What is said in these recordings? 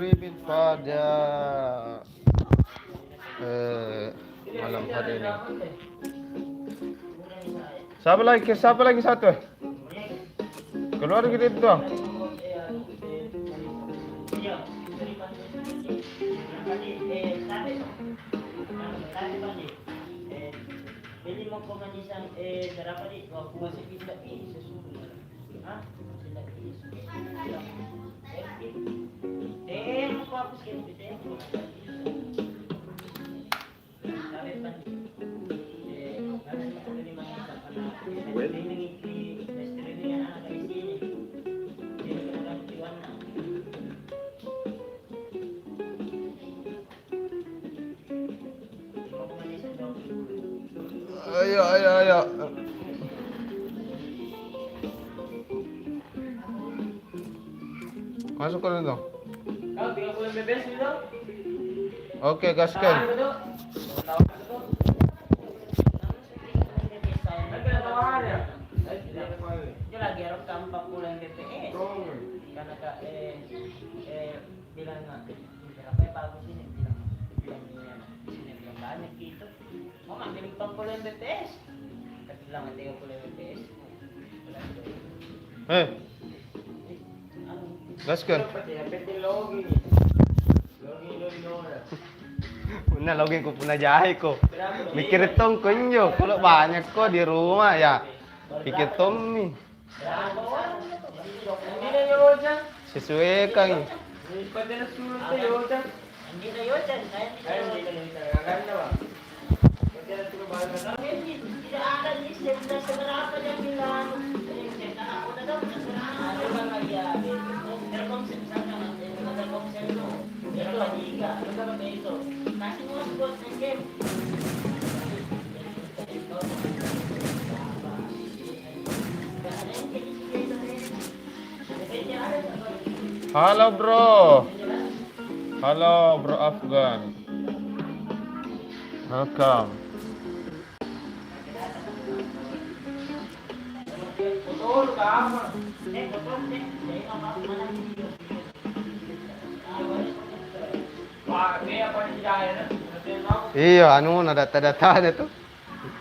screaming pada malam hari ini. Siapa lagi satu? Keluar gitu doang. Pwede mo po manisan, darapa di, wag mo sa pizza sa susunod. Ha? Sila mo po ako sa pizza. Sabi pa ni, kasi makapili manisan pa na. Well? Ayo. Masuk ke dalam. Kau 30 bebes dulu. Oke, gaskan. Dia lagi harus tampak pulang BPS. Karena kak bilang berapa ya bagus ini bilang banyak gitu. Mau ngambil pangkulan BPS. Tapi bilang 30 BPS. Gaskan. Puna login ko puna jahe ko. Mikir tong kunyo, kalau banyak kok di rumah ya. Pikir Tommy. Sesuaikan. Halo bro Afgan. Welcome. Iya, anu na data-data na to.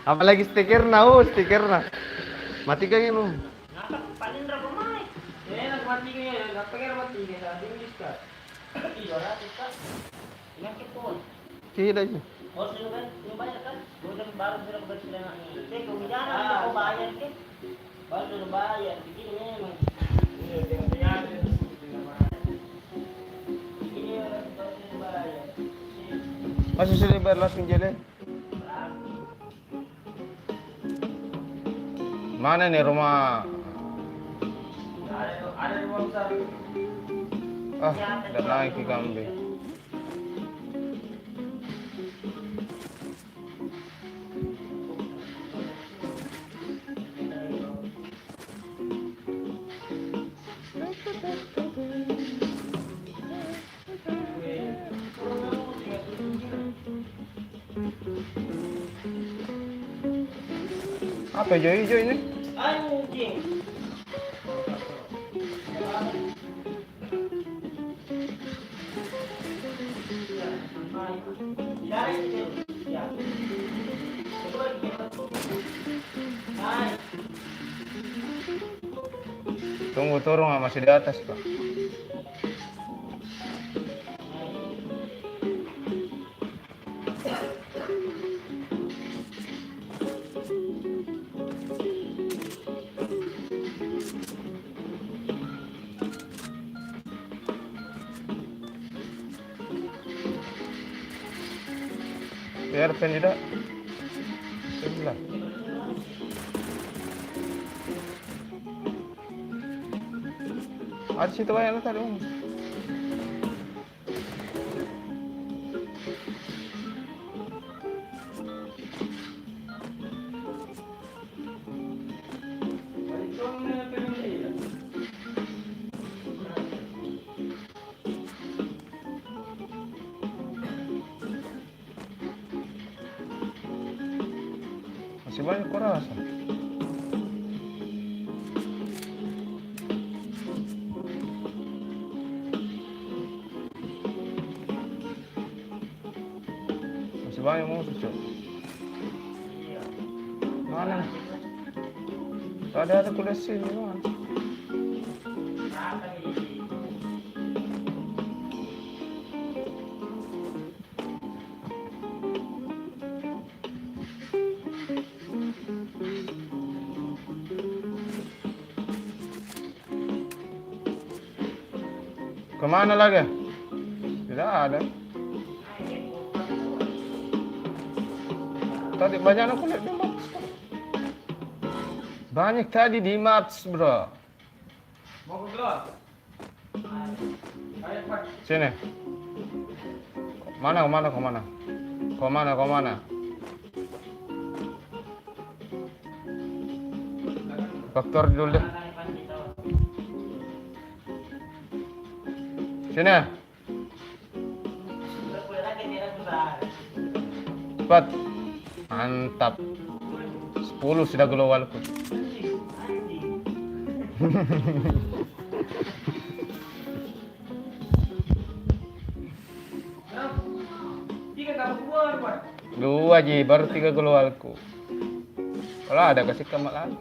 Apalagi stiker na. Mati kayo no. Tidak aja. Masih sudah bayar langsung jalan. Mana nih rumah? Ada rumah besar. Udah naik ke kambing. Apa hijau-hijau ini? Anjing. Tunggu turun masih di atas kok. Biar tidak sebelah. Ada situ banyak tadi. Masih banyak kok rasa. masih banyak musuh, Cok. Iya. Mana? Ada kuda sini, mana? Berapa nih? Kemana lagi? Tidak ada. Tadi banyak aku lihat di maps. Banyak tadi di maps, bro. Mau keluar? Ayo, Pak. Sini. Mana? Faktor dulu deh. Sini. Cepat. Mantap. 10 sudah global. Tiga kamu keluar, Pak. 2 Ji, baru 3 globalku. Kalau ada kasih kamat lagi.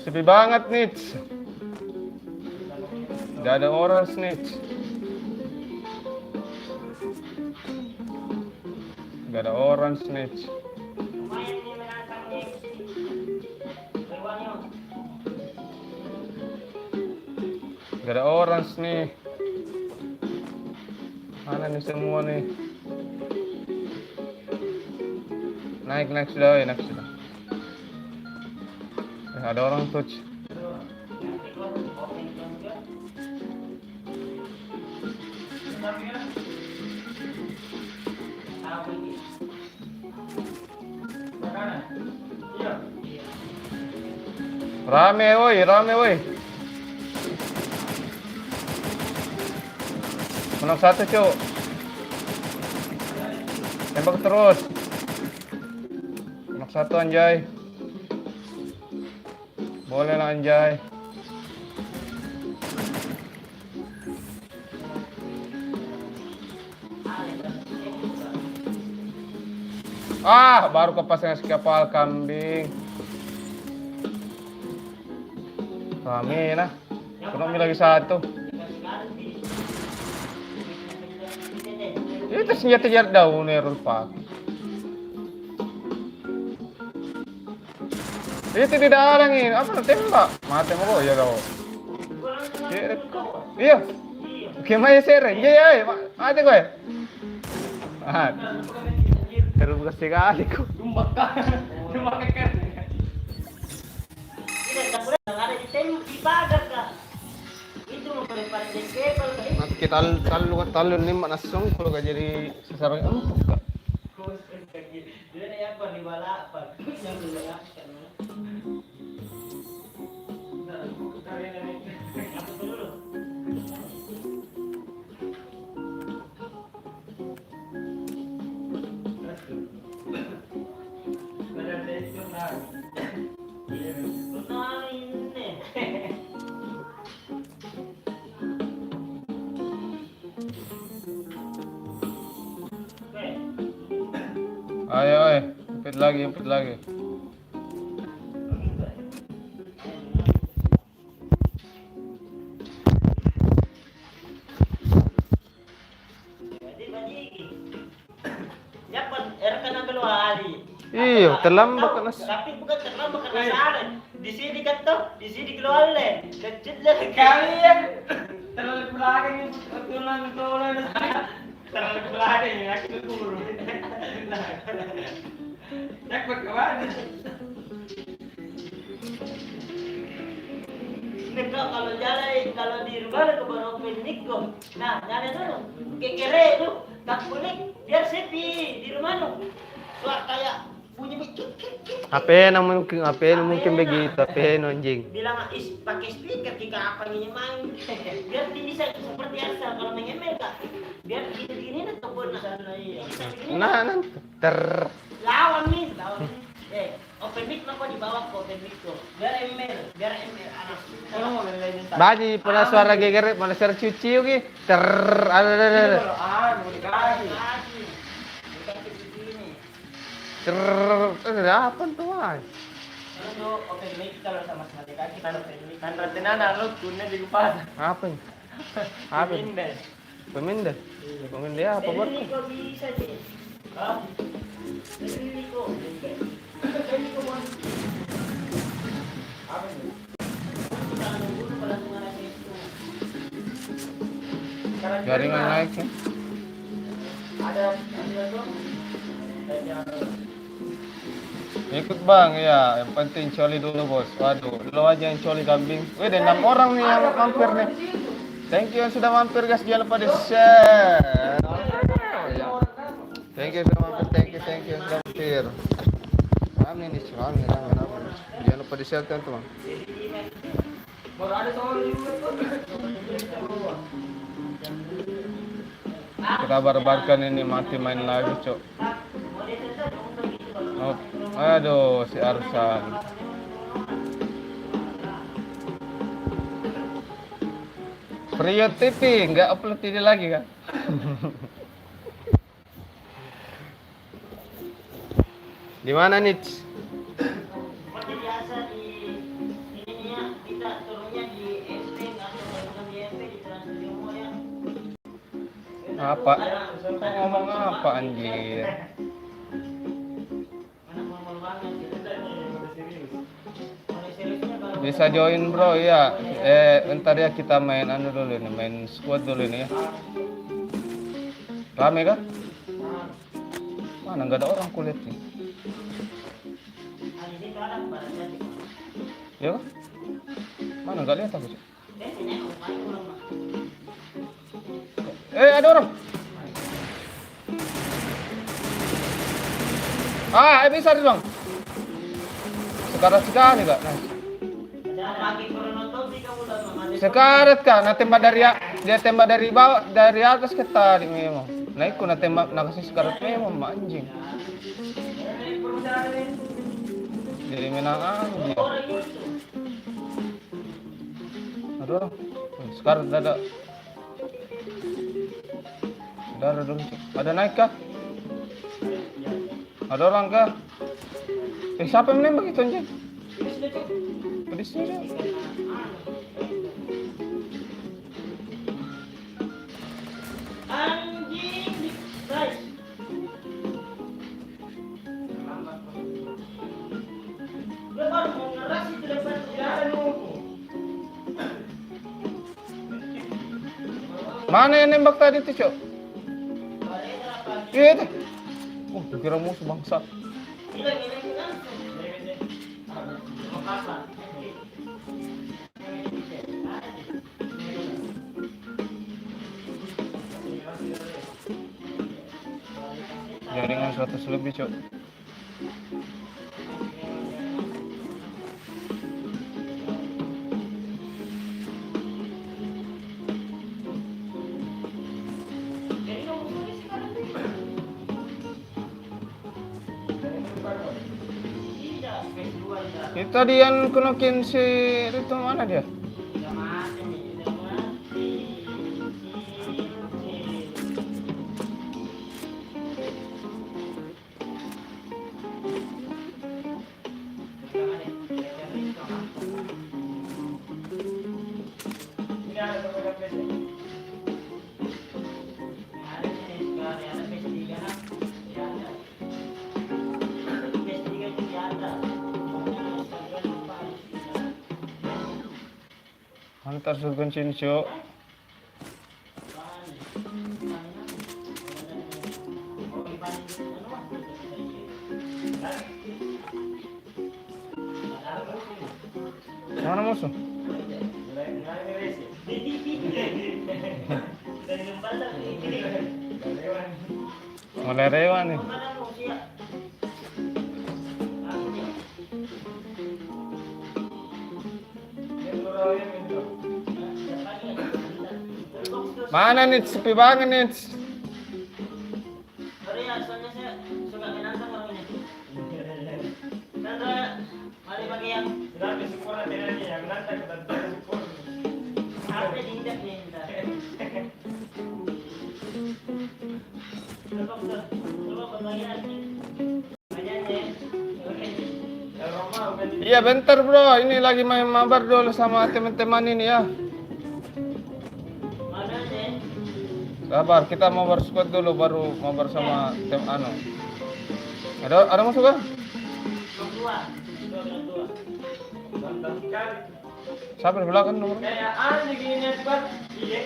Sepi banget nih. Gak ada orang snitch. Gak ada orang snitch. Lumayan nih menantangnya. Berwangi. Gak ada orang nih. Mana nih semua nih? Naik sudah, naik sudah. Ada orang touch. Rame woi. Menang 1, Cuk. Tembak terus. Menang 1, anjay. Boleh lah, anjay. Baru kepasang es kapal kambing. Rame nah. Ekonomi lagi 1. Itu senjata jarak jauh nih, Pak. Itu tidak halangin. Apa nak tembak? Mati mau ya kau. Iya. Gimana sering? Iya. Mati gue. Terus sekali kok. Tumbak keker. Tidak ada di pagar kah? Itu mau paling dekebel kah? Nanti kita talun nih manasong kalau gak jadi sasaran empuk kak. Dia nih apa di balapan? Yang dulu ya. Apa dulu? Ayo, empit lagi. Iya, terlambat kan. Tapi bukan terlambat karena salah. Di sini kan tuh, di sini keluar le. Kecil le. Kalian terlalu belakang ini tulang. Terlalu belakang ya, aku turun. Cekpot kawan. Nih kok kalau di rumah ke baru klinik kok. Nah, nyala dulu. Kekere itu, tak kulik biar sepi di rumah lu. Suara kayak bunyi cuk. HP mungkin begitu, HP anjing. Bilang pakai speaker jika apa ini main. Biar bisa seperti asal kalau main ML kak. Biar gini-gini tuh sana iya. Nah, ter. Lawan nih. Open mic na ko di bawah ko open mic ko. Biar ML ada. Ano mo nilay yung Baji pernah suara geger, mana suara cuci oke. Ter ada. Mau dikasih. Dikasih begini. Ter apa tuh, Mas? Ano open mic kalau sama matematika kita open mic. Kan ratinana lo kunnya di kupas. Apa ini? Apa ini? Pindah. Pemindah. Pemindah apa, Bor? Ini kok bisa sih? Hah? Ini kok. Ini kok mau. Apa ini? Jangan dulu kalau langsung itu. Jaringan naik ya. Ada tuh. Ikut bang ya, yang penting coli dulu bos. Waduh, lo aja yang coli kambing. Wih, ada 6 orang nih yang mampir nih. Thank you yang sudah mampir guys, jangan lupa di share. Thank you sudah mampir, thank you yang sudah mampir. Amin nih, amin. Jangan lupa di share teman-teman. Baru ada soal Kita barbarkan ini mati main lagi cok. Oh, aduh si Arsan. Prio TV nggak upload ini lagi kan? Di mana nih? Seperti biasa di ini ya kita turunnya di SP atau bukan di SP di Trans Studio ya. Apa? Ngomong apa anjir? Mana formal banget gitu. Mulai seriusnya kalau Bisa join bro ya. Ntar ya kita main anu dulu nih, main squad dulu nih ya. Rame kan? Mana nggak ada orang kulit nih? hari ini ada barangnya di. Ya kan? Mana nggak lihat aku? Cok? Biasanya main ulang mah. Ada orang. Bisa nih bang. Sekarat sekali kak. Nice. Ada pagi nonton sih kamu udah mama. Sekarat kak. Nah tembak dari dia tembak dari bawah dari atas kita di memang. Nah ikut nah tembak nah kasih sekarat memang anjing. Jadi menang anjing. Ada orang. Sekarat ada. Ada dulu. Ada naik kah? Ada orang kah? Siapa yang menembak itu anjing? Pedisnya dia. Anjing, guys. Gue baru mau ngeras itu depan jalan nunggu. Mana yang nembak tadi tuh, Cok? Iya itu. Kira musuh bangsat. Jaringan 100 lebih, Cok. Itu tadi yang kenokin si itu mana dia? Antar sugun Cok. Mana musuh? Mulai rewan nih. Mana nih, sepi banget nih. Iya bentar bro, ini lagi main mabar dulu sama teman-teman ini ya. Sabar, kita mabar squad dulu baru mabar sama tim anu. Ada masuk kan? Sabar belakang nomor. Kayak aneh gini cepat. Iya.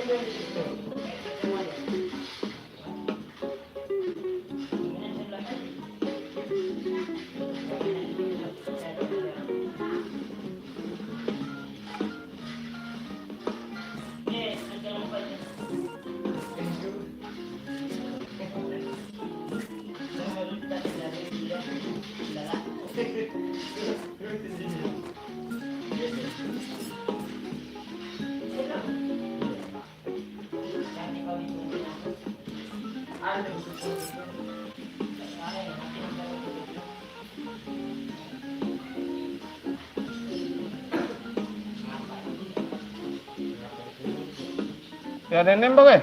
Ya ada yang nembak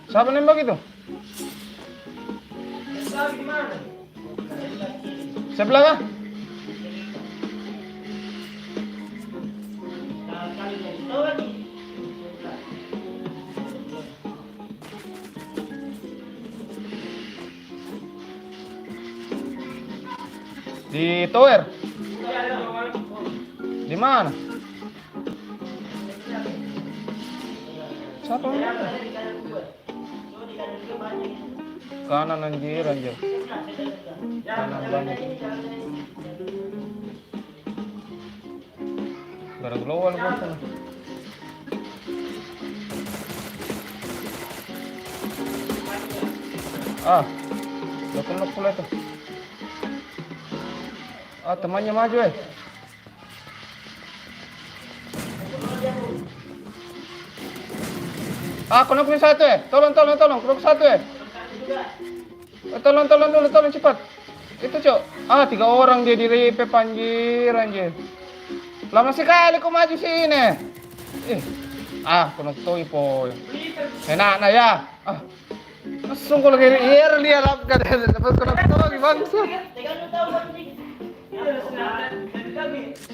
Siapa nembak itu? Lagi di mana? Sebelah kah? Di tower. Di mana? Siapa nembak? Kanan anjir. Kanan banyak. Gara global bos sana. Lock pula itu. Temannya maju Knock nih satu Tolong, knock satu Tolong dulu, cepat. Itu cok. 3 orang dia di repep anjir. Lama sekali kau maju sini. Knock toy po. Enak na ya. Langsung kalau kiri dia lapkan dapat knock toy bangsa.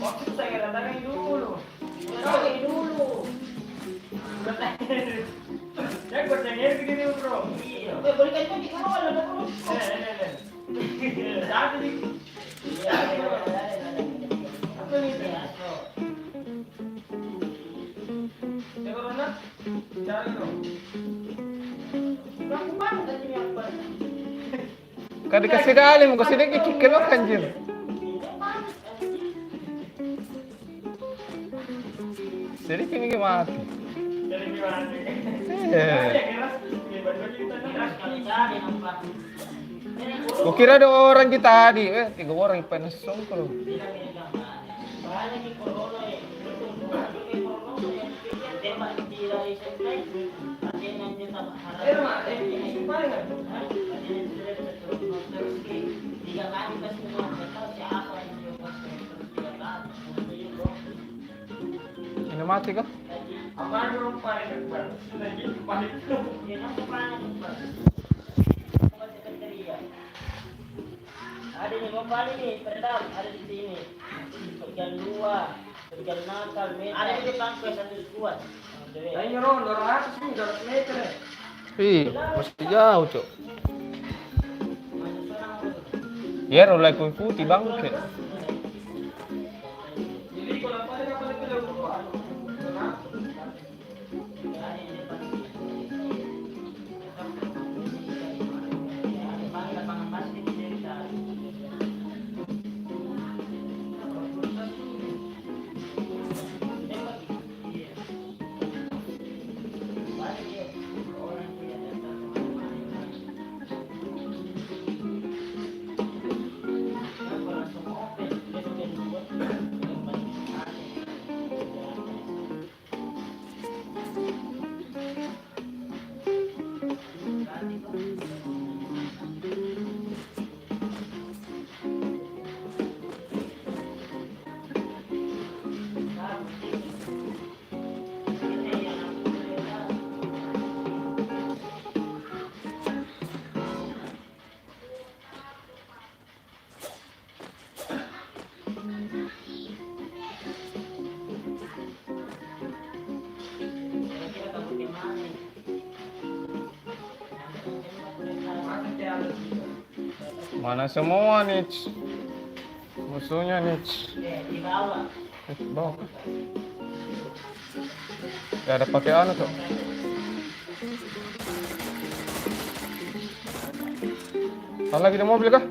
Waktu saya datangin dulu. Ya gue tanya begini bro. Iya. Berikan itu di awal ada bro. Satu di. Iya. Apa ini ya? Ya corona. Cari dong. Berapa banget tadi apa? Kan dikasih dalim, kau sedikit kelok anjir. Sedikit ini mati. Kau kira ada orang kita tadi, 3 orang panas songkol. Ini mati kah? Apa dulu paling baru? Lagi paling. Ada nih kembali nih, peredam ada di sini. Bagian 2, bagian nakal, ada di depan satu squad. Ayo ron, 200 nih, 200 meter. Masih jauh cok. Ya rolai ku ikuti bangke. Jadi kalau apa ada apa ada berdua. Mana semua nih? Musuhnya nih. Di bawah. Bawa. Ya ada pakai anu tuh. Ada lagi di mobil kah?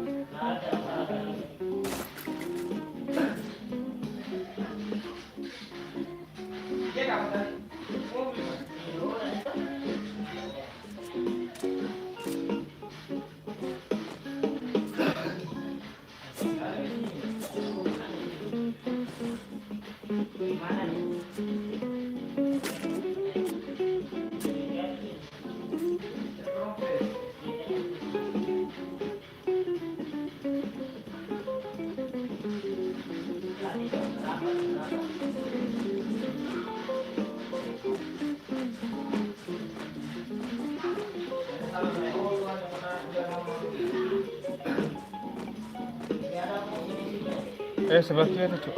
Gimana nih? Sebelah kiri cuk.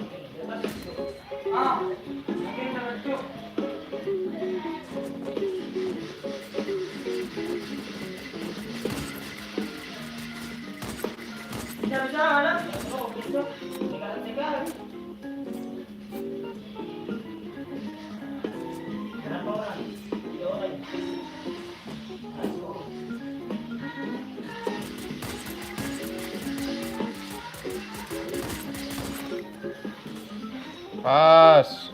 Pas.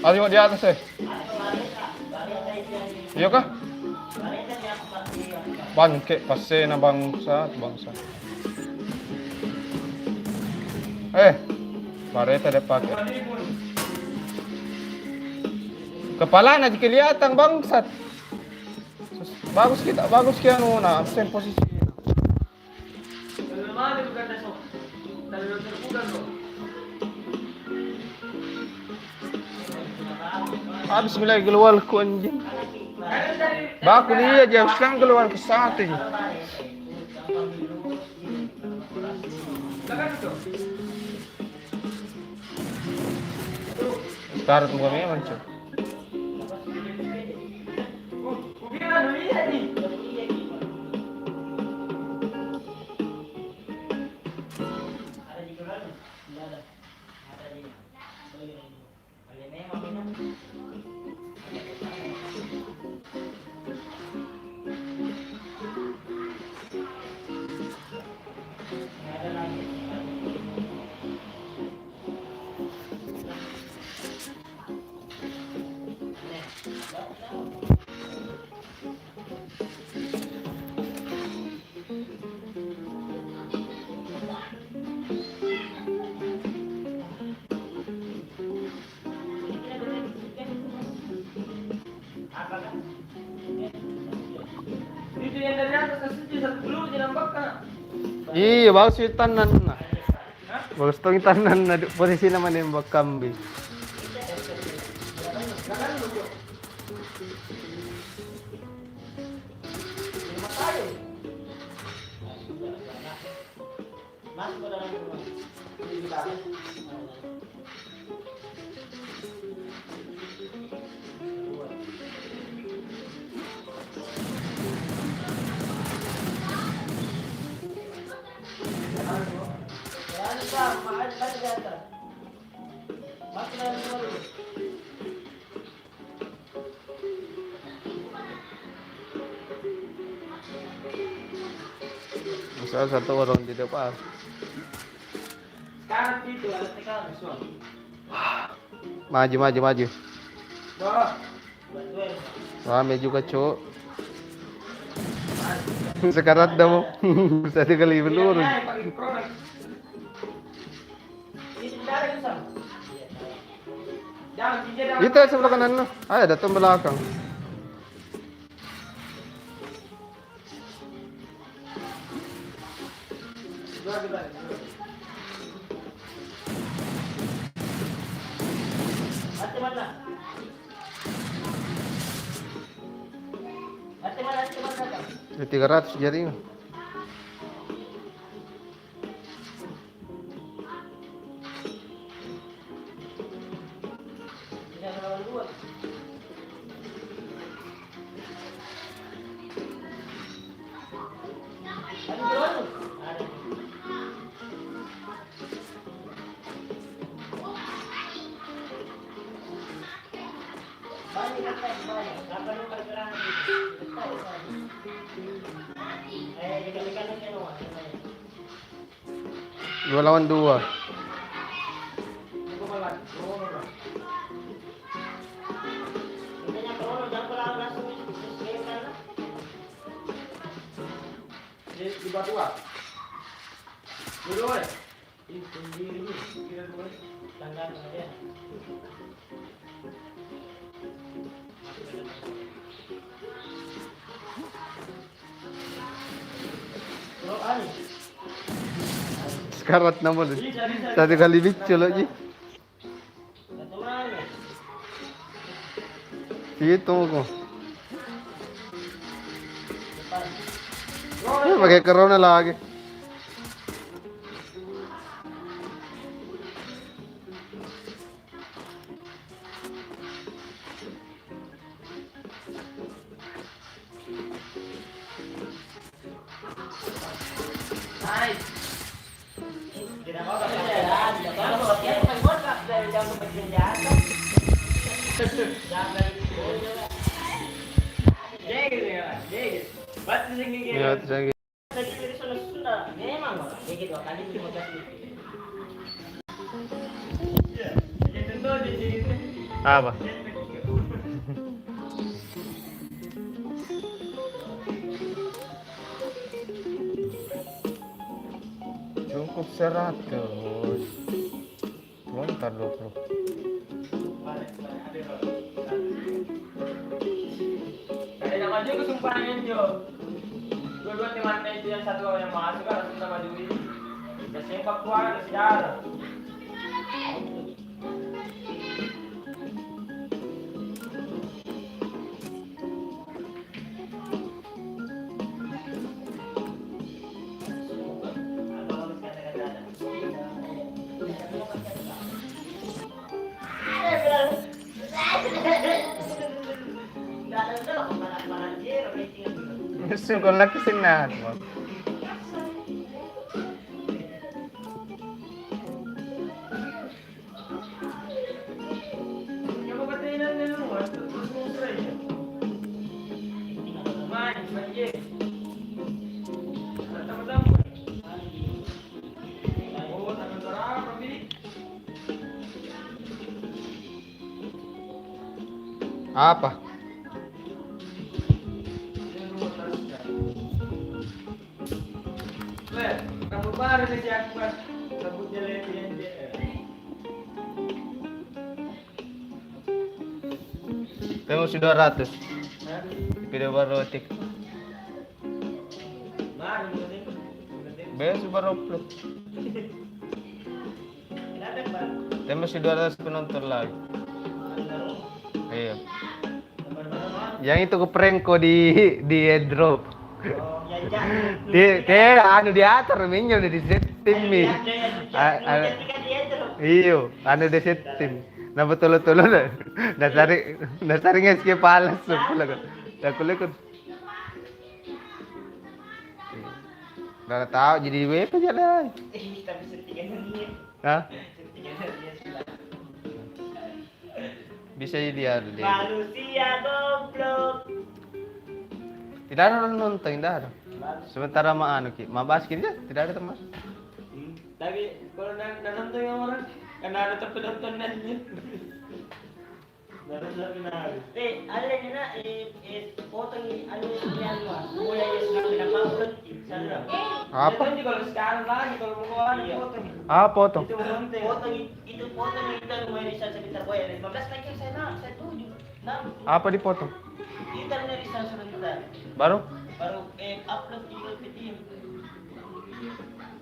Ayo di atas Iya kah? Bangke pasti na bangsa. Pareta dia pakai. Kepala na di kelihatan bangsat. Bagus kita nuna absen posisi. Habis mulai keluar ku anjing. Baku dia aja sekarang keluar ke satu. Taruh tunggu memang cuy. Iya, bagus itu tanan. Bagus tong tanan na posisi naman yung kambing. Salah satu orang di depan. Sekarang itu ada sekarang semua. Maju. Rame juga, Cuk. Sekarat dah mo. Bisa dikali belur. Itu sebelah kanan lo. Ayo datang belakang. Di 300 jadi. dua. Ada dua tuh. Ada. Banyak kan banyak. Apa yang pergerakan itu? Dekat-dekat kan semua. 2 lawan 2. Intinya kalau jangan pulang langsung selesai lah. Di bawah dua. Dua. Ini sendiri nih. Kira dua. Tanggal aja. Bro, ani. Sekarat naman. Satu kali bicol lagi. Satu mana? Itu ko. Depan. Pakai corona lagi. Nice. Tidak mau kerjaan, tidak mau kerjaan, main bola dari jam kerjaan. Jangan jadi ya, jadi. Batu sini gitu. Ya, saya Tadi dari Sunda, memang orang kayak gitu kali cuma kasih. Iya. Jadi tentu di sini. apa? Cukup 100. Bentar 20. Ada yang maju kesumpahan Jo. Dua-dua temannya itu yang satu yang masuk kan langsung sama Dewi. Udah sempak keluar ke sejarah. Gusto ko lang kasi na mo. Yung kapatinan nila mo, terus mo try siya. Main, Tama-tama. Oo, tama-tama, Robi. Apa? Kamu baru nih si aku kan, rambutnya lebihan dia. Tengok si 200. Hah? Video baru tik. Baru nih. Beres baru upload. Kenapa Bang? Tengok si 200 penonton lagi. Iya. Teman-teman. Yang itu ke prank ko di airdrop. Oh, ya jangan. Anu diatur minyo di setting mi. Iyo, anu di setting. Na betul-betul na. Nasari nga skip palas so pula ko. Dakulikod. Dah tahu jadi WP aja lah. Tapi settingan dia. Hah? Settingan dia sudah. Bisa jadi ada deh. Manusia goblok. Tidak ada orang nonton, tidak ada. Sementara anu ki, basket ya, tidak ada teman. Tapi kalau nonton yang orang, karena ada penontonannya. Baru lagi nari. Ada ni na potong ni ano yan mo. Mulai yung sila pinapapulot. Sana. Apa? Itu kalau sekarang lagi kalau mau ada foto nih. Apa tuh? Itu penting. Potong kita lumay ni sa Twitter boy. 15 like yung saya tuju. Apa dipotong? Kita na rin sa kita. Baru? Baru upload kita video.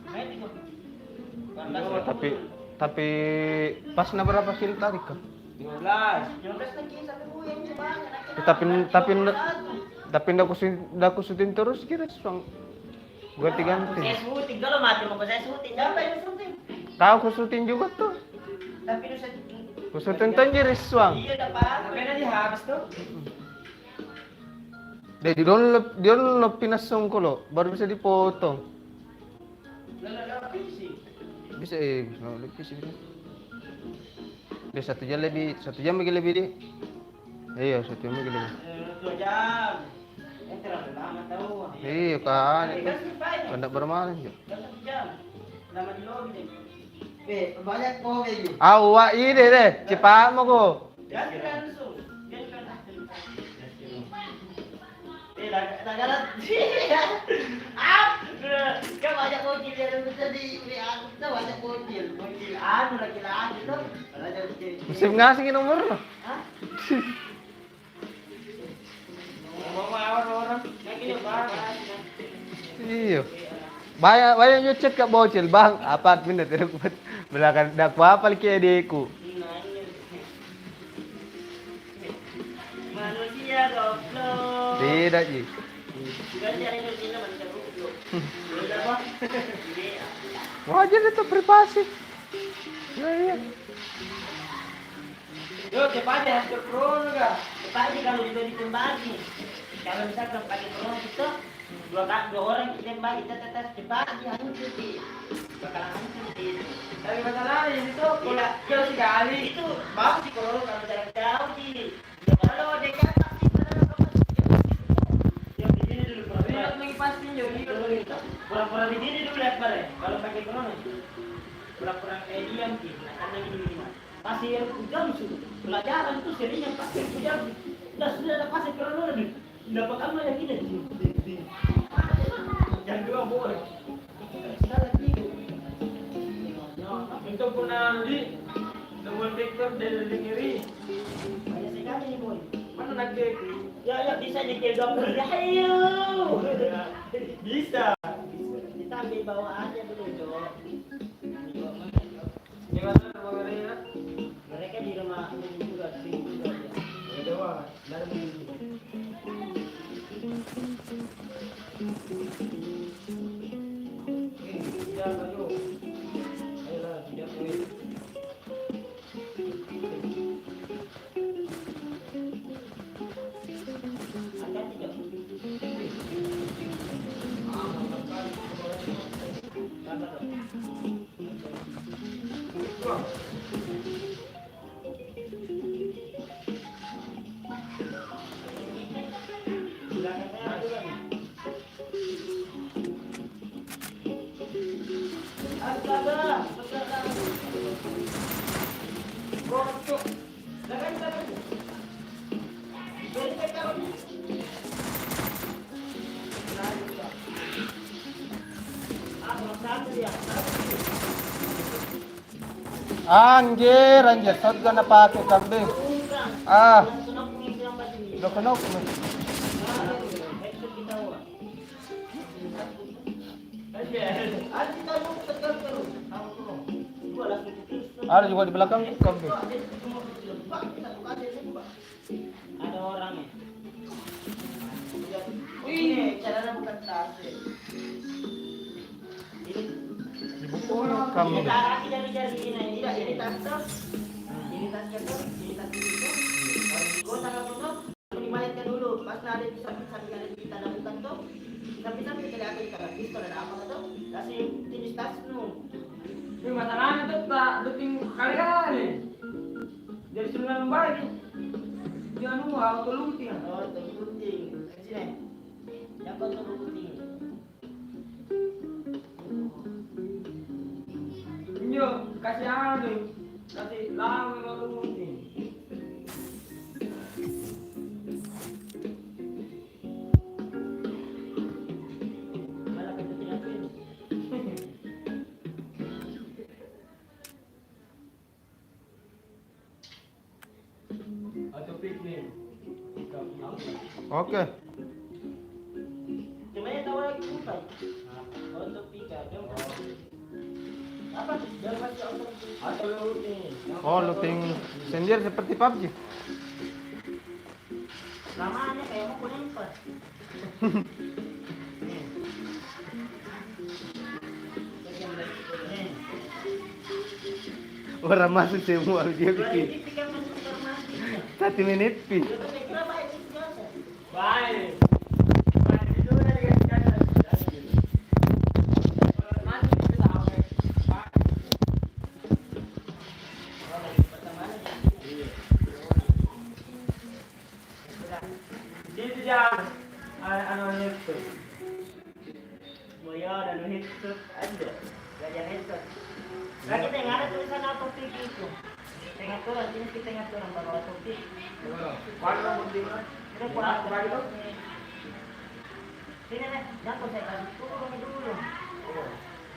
Main itu. Tapi pas na berapa kilo tadi kah? 15. 15 lagi sabi mo yan sa bahay. Tapi ndak kusutin terus kira sang ganti-ganti. Saya syuting kalau mati mo ko saya syuting. Dapat yung syuting. Tahu kusutin juga tuh. Tapi no sa Kusutuntan niya riswang. Iya dapat. Sampai na habis tuh. Di download pinasong ko lo, baru bisa dipotong. Lala PC. Bisa lebih sih. Bisa 1 jam lebih di. Iya, 1 jam lebih. 2 jam. Terlalu lama tahu. Iya kan, itu kandak bermalam juga. 1 jam. Lama di lobby deh. Banyak po baby. Awak ini deh, cepat mo ko. Ganti langsung. Nagalat. Kan banyak bocil yang bisa di aku tuh banyak bocil. Bocil anu laki-laki tuh. Mesti ngasih nomor lo. Hah? Mau orang. Yang ini barang. Iya. Banyak yo chat kak bocil, Bang. Apa minta tidak belakang dak apa lagi adekku. Manusia goblok. Tidak, Ji. Kan cari manusia manusia goblok. Udah apa? Wajar itu privasi. Iya. Yo, cepat ya, hasil pro enggak? Tepatnya kalau sudah ditembaki. Kalau misalkan pakai peluru itu dua orang kita tembak kita tetes cepat dihancur di bakalan hancur di. Tapi masalahnya di situ kalau jauh sekali. Itu bang sih kalau kalau jarak jauh sih. Kalau dekat pasti benar yang di sini dulu Lihat lagi pasti yo, pura-pura pura-pura di sini dulu lihat bare. Kalau pakai peluru pura-pura diam sih. Nah karena gini pasir hujan sudah pelajaran tuh serinya pasir hujan sudah ada pasir peluru nih. Dapat kamu yang ini. Yang dua boleh. Untuk penali nomor vektor dari kiri. Banyak sekali nih boy. Mana nak ke? Ya bisa nyekil dokter. Ya ayo. Bisa. Kita ambil bawa aja dulu dong. Gimana mengenai Mereka di rumah ini juga sini juga. ya dewa dari ya ayo ayolah tidak boleh Ada tidak? Apa tuh? Belakangnya ada kan? Astaga, astaga. Bocok. Belakang. Jadi kacau. Satu dia. Anjir, shotgun na pakai kambing. Ah, lokonok. Ada juga di belakang kambing. Ada orang ya. Ini caranya bukan tas. Kambing. Kita arah jari-jari ini tas tuh. Ini tas tuh, ini tas itu. Gua tanggal foto, dimainkan dulu. Pas ada di samping ada di tanda bukan tuh. Samping-samping kita lihat kita pistol ada apa tuh? Kasih jenis tas nu. ini masalahnya tuh tak luting kali-kali jadi suruhan balik dia anu auto looting Oh, tuh gunting. Sini. Yang kau tuh gunting. Yo, kasih anu kasih lawan auto looting Malah ketutin aku ini. auto picnic Oke. Cuma ya tahu lagi bukan. Untuk pika, apa? Jangan kasih auto looting Oh, looting sendiri seperti PUBG. namanya kayak mau lempar. Orang masuk semua dia Dua bikin. titik kan masuk informasi. 1 menit pi. Saya kira baik itu biasa. Baik. Baik, itu udah dikasih kanan. Nanti kita tahu. Baik. Oh, dari pertemanan ya. Iya. Dito dyan. Ano nito? Moyo dan headset ada. Belajar headset. Nah, kita yang ada tulisan autopik itu. Tengah turun, ini kita tengah turun baru autopik. Paano mo din na? Itu kuat sekali tuh. Sini nih, jangan saya kasih turun kami dulu.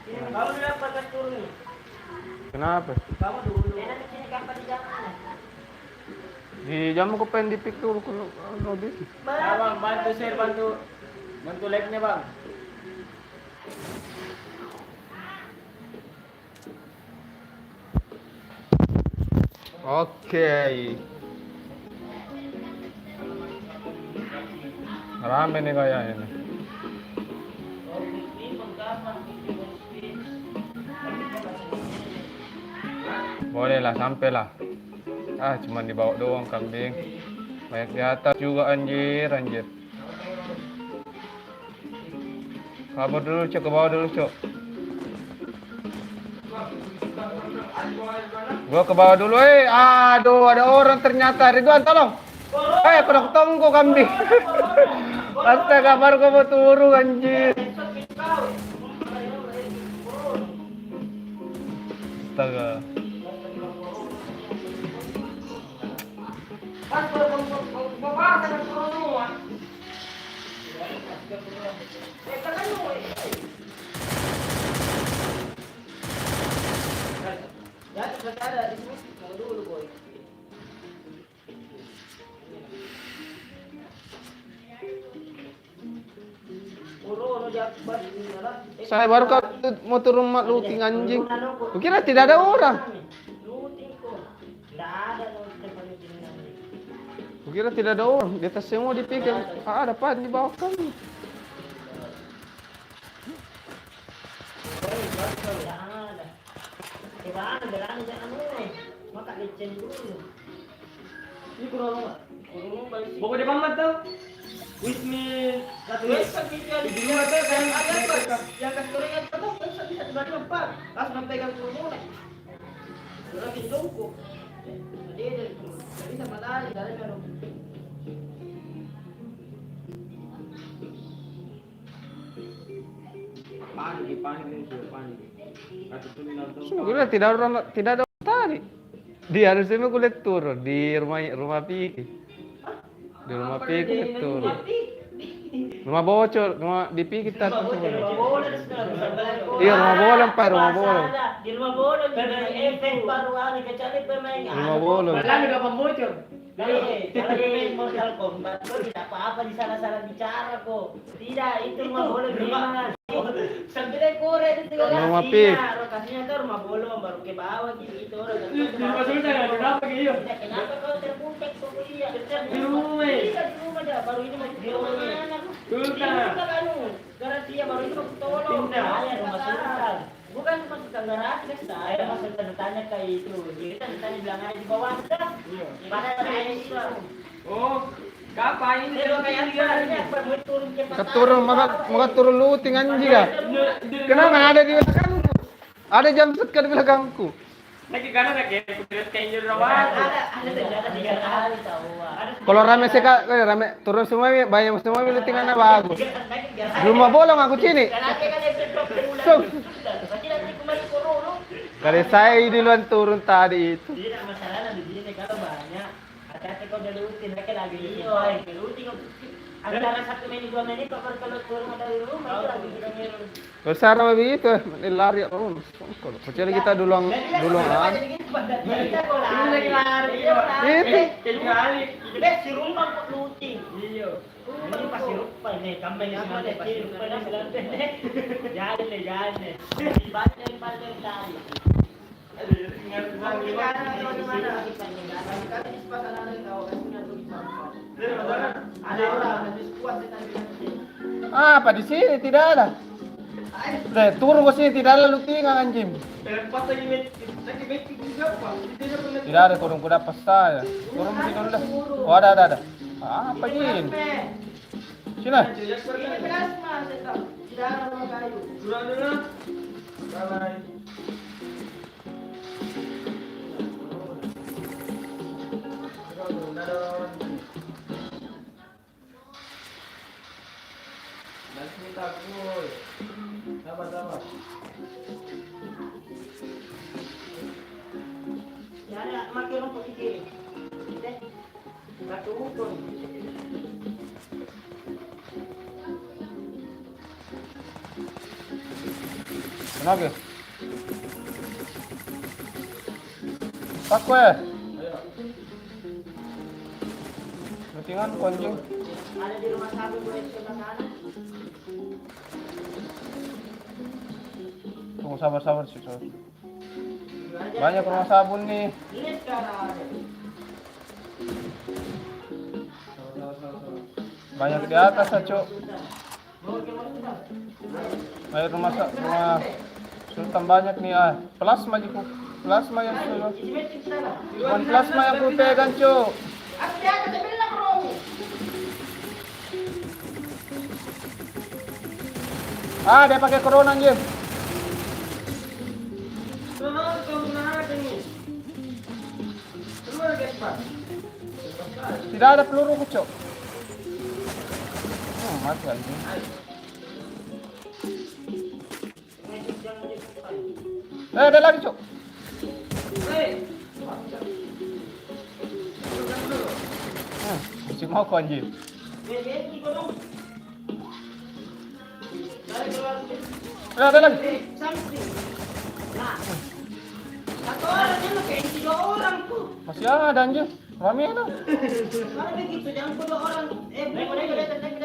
Sini nih, kamu bilang batas turun nih. Kenapa? Kamu dulu. Nanti sini kapan di jalan? Di jam ko pengen dipik dulu kuno ano di. Ah, bang, bantu sir, bantu. Bantu live niya bang. Oke. Rame nih kayak ini. Boleh lah, sampai lah. Ah, cuman dibawa doang kambing. Banyak di atas juga anjir, anjir. Kabur dulu, Cok, ke bawah dulu, Cok. Gua ke bawah dulu, aduh, ada orang ternyata. Ridwan, tolong. Aku tunggu kambing. Astaga, baru gua mau turun, anjir. Astaga. Saya baru mau turun looting anjing. Kukira tidak ada orang. Kukira tidak ada orang. Di atas semua dipikir. Ada apa di bawah kami? Buku di pamat daw. With me. Di luar daw. Yang keturingan itu bisa dibagi empat. Pas memegang kerumunan. Lagi jongkok. Jadi sama tadi dari baru. Panik panik. Atau tulinan daw. Kukira tidak ada orang tadi. Di harusnya kulit turun di rumah Piki. Di rumah Piki kulit turun. Rumah bocor, rumah di Piki kita turun. Iya, rumah bolong Pak, rumah bolong. Di rumah bolong juga efek baru ada kecuali pemain. Rumah bolong. Wala nggak pambocor. Kalau Mortal Kombat kok tidak apa-apa di sana-sana bicara kok. Tidak, itu rumah bolong gimana? Sampai kore itu Rumah Pik. Lokasinya tuh rumah bolong baru ke bawah gitu orang. Rumah sultan ada kenapa gitu? Kenapa kau terpuntek kok iya? Di rumah. Iya di rumah aja baru ini mau di rumah mana? Sultan. Garansi ya baru ini mau tolong. Saya rumah sultan. Bukan masuk ke garasi saya masuk tanya ke itu. Kita ditanya bilang aja di bawah dah. Pada saya itu. Oh, kapan ini? Kalau kayak ini mau turun ke Keturun, maka turun looting anjing ya. Kenapa nggak ada di belakangku? Ada jam set di belakangku. Lagi kanan lagi, kudet kayak injur rawan. ada 3 kali tahu. Kalau rame rame turun semua, banyak semua lootingannya bagus. Di rumah bolong aku sini. So, kali saya duluan turun tadi itu. Tidak masalah di sini kalau banyak. Hati-hati kau dari rutin, mereka lagi rutin. Antara 1 menit 2 menit kau kalau keluar dari rumah itu lagi kita ngirim. Kalau sekarang begitu, lari aku. Kecuali kita duluan. Kita kau lari. Itu. Kayak kali. Jadi si rumah kok rutin. Iya. Ini pasti rupa nih, kambing apa deh, pasti rupa nih selantai. Jangan deh. Banyak kali. Apa di sini tidak ada? Deh, turun ke sini, tidak lalu tinggal anjing. Pas lagi meeting juga Pak. Tidak pernah. Tidak ada turun kuda pas saya. Turun ke sini dulu dah. Oh ada. Apa Jin? Sini. Jak perkan. Turun dulu. Bye. Sabar. Ya, makin orang pikir. Satu pun. Kenapa? Paku ya? Lutingan ku anjing. Ada di rumah sapi boleh sebelah sana. Tunggu sabar sih. Banyak rumah sabun nih. Ini sekarang ada. Banyak di atas Cok. Bawa ke mana sudah? Banyak rumah sultan banyak nih Plasma jiku. Plasma yang sudah. Isi meeting sudah. Bukan plasma yang ku pegang Cok. Aku dia kata bilang bro. Dia pakai corona anjing. Tidak ada peluru Cok. Mati anjing. Meeting jangan dibuka. Ada lagi Cok. Masih mau kau anjing. Meeting kau dong. Dari keluar. Ada lagi. Something. Nah. Satu orang ini kayak tiga orang tuh. Masih ada anjing. Rame lah. Mana begitu jangan dua orang. Mereka datang.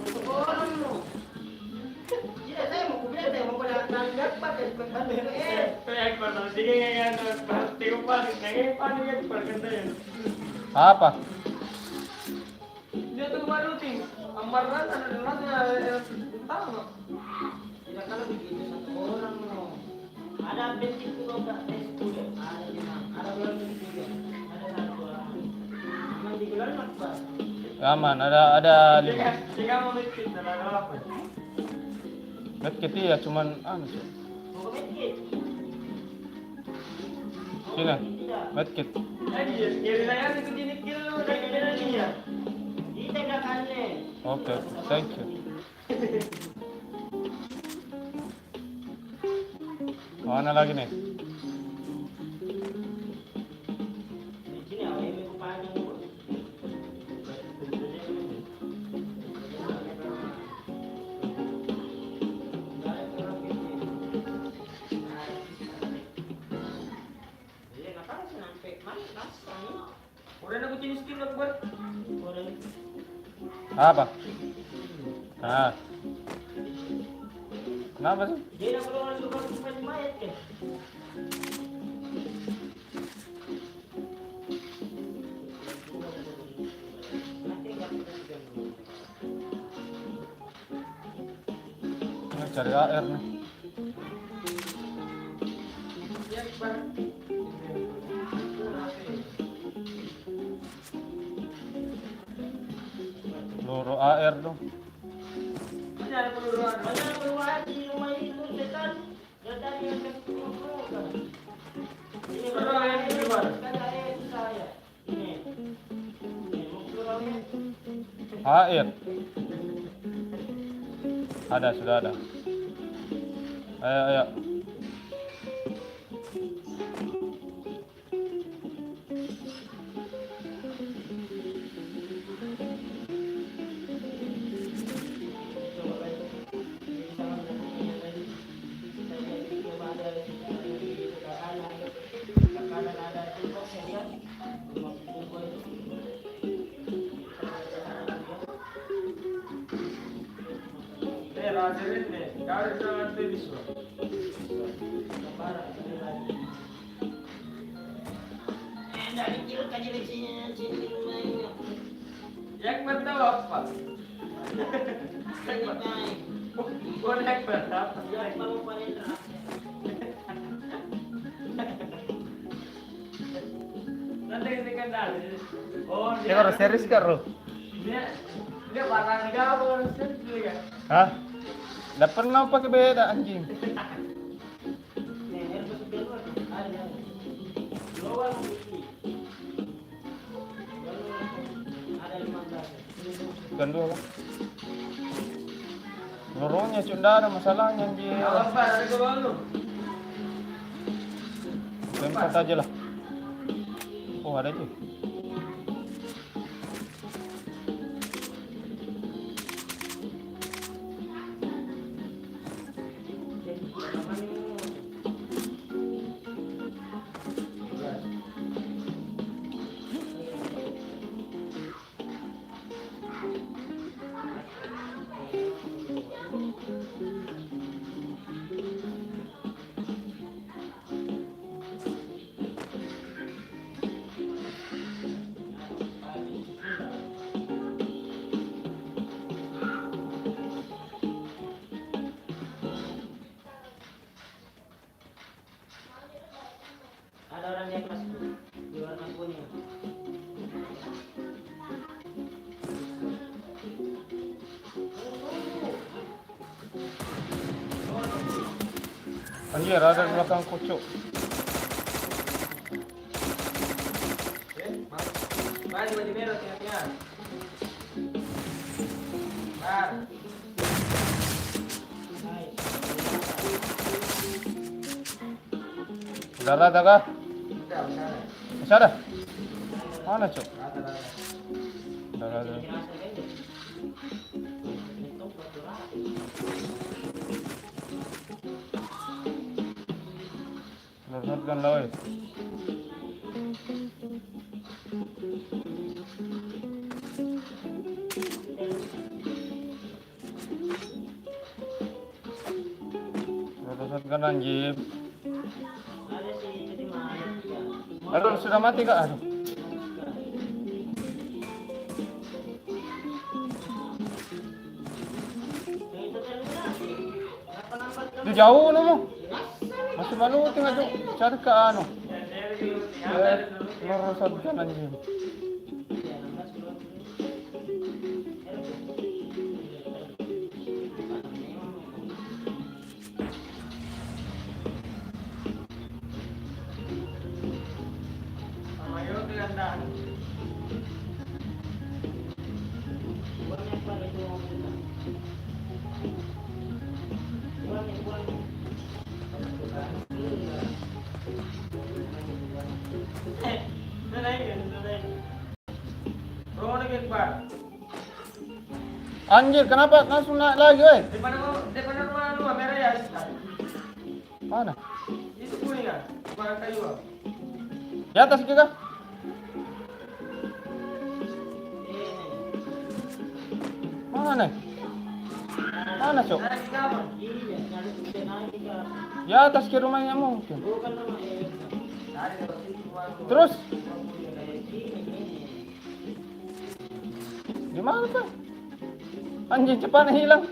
Satu orang loh. Tidak saya mau kubilang saya mau pada dapat dari pembantu Apa? Dia tuh baru ting. Amarnya ada utama. Tidak kalau begitu satu orang loh. Ada bensin juga udah tes kuda. Ada lima. Ada bulan juga. Ada satu orang. Memang di bulan apa? Aman, ada 5. Jika mau mikir ada apa? Medkit ya cuman Cok. Mau ke masjid? Sini. Tidak. Medkit. Kiri saya itu gini kilo dari dia. Kita belakangnya. Oke, thank you. Mana lagi nih? Di sini awalnya aku panjang. Udah aku jenis skin buat. Apa? Kenapa sih? Dia nak keluar suka simpan mayat ke? Cari AR nih. Peluru AR dong. Mana ada peluruan? Mana keluar di rumah itu setan? Setan yang keluar. Ini Keluar yang di luar. Kata itu saya. Ini. Mau keluarnya? AR. Sudah ada. Ayo. Rajarin deh, kau jangan tulis. Dari kecil kaji di sini rumahnya. Yang bertahu apa? Connect berapa? Nanti kan dah. Oh, Dia harus serius kan, Ro? dia warna negara apa harus juga? Hah? Udah pernah pakai beda anjing. Bukan dua kan? Lorongnya cunda ada masalahnya anjing. Apa ada ke bawah lu? Tempat aja lah. Oh ada aja. Ada orang di atas di warna kuning. Anjir ada di belakang kucuk. Mari baju merah tengah-tengah. Bar. Udah ada kah? Udah, udah. Masih ada? Mana cuk? Udah ada. Kan lah weh. Kan anjing. Ada sih jadi mana? Aduh sudah mati kak? Aduh. Itu jauh nomo. Masih malu tinggal cari ke anu. Lorosan kan anjing. Ayo keandaan. Banyak pada itu orang kita. Banyak. Anjir kenapa langsung naik lagi weh? Depan rumah lu merah ya. Mana? Itu kuning kan? Barang kayu. Di atas juga? Mana? Mana cok? Ada di kamar. Di atas ke rumahnya mungkin. Terus? Di mana pak? Anjing cepat hilang.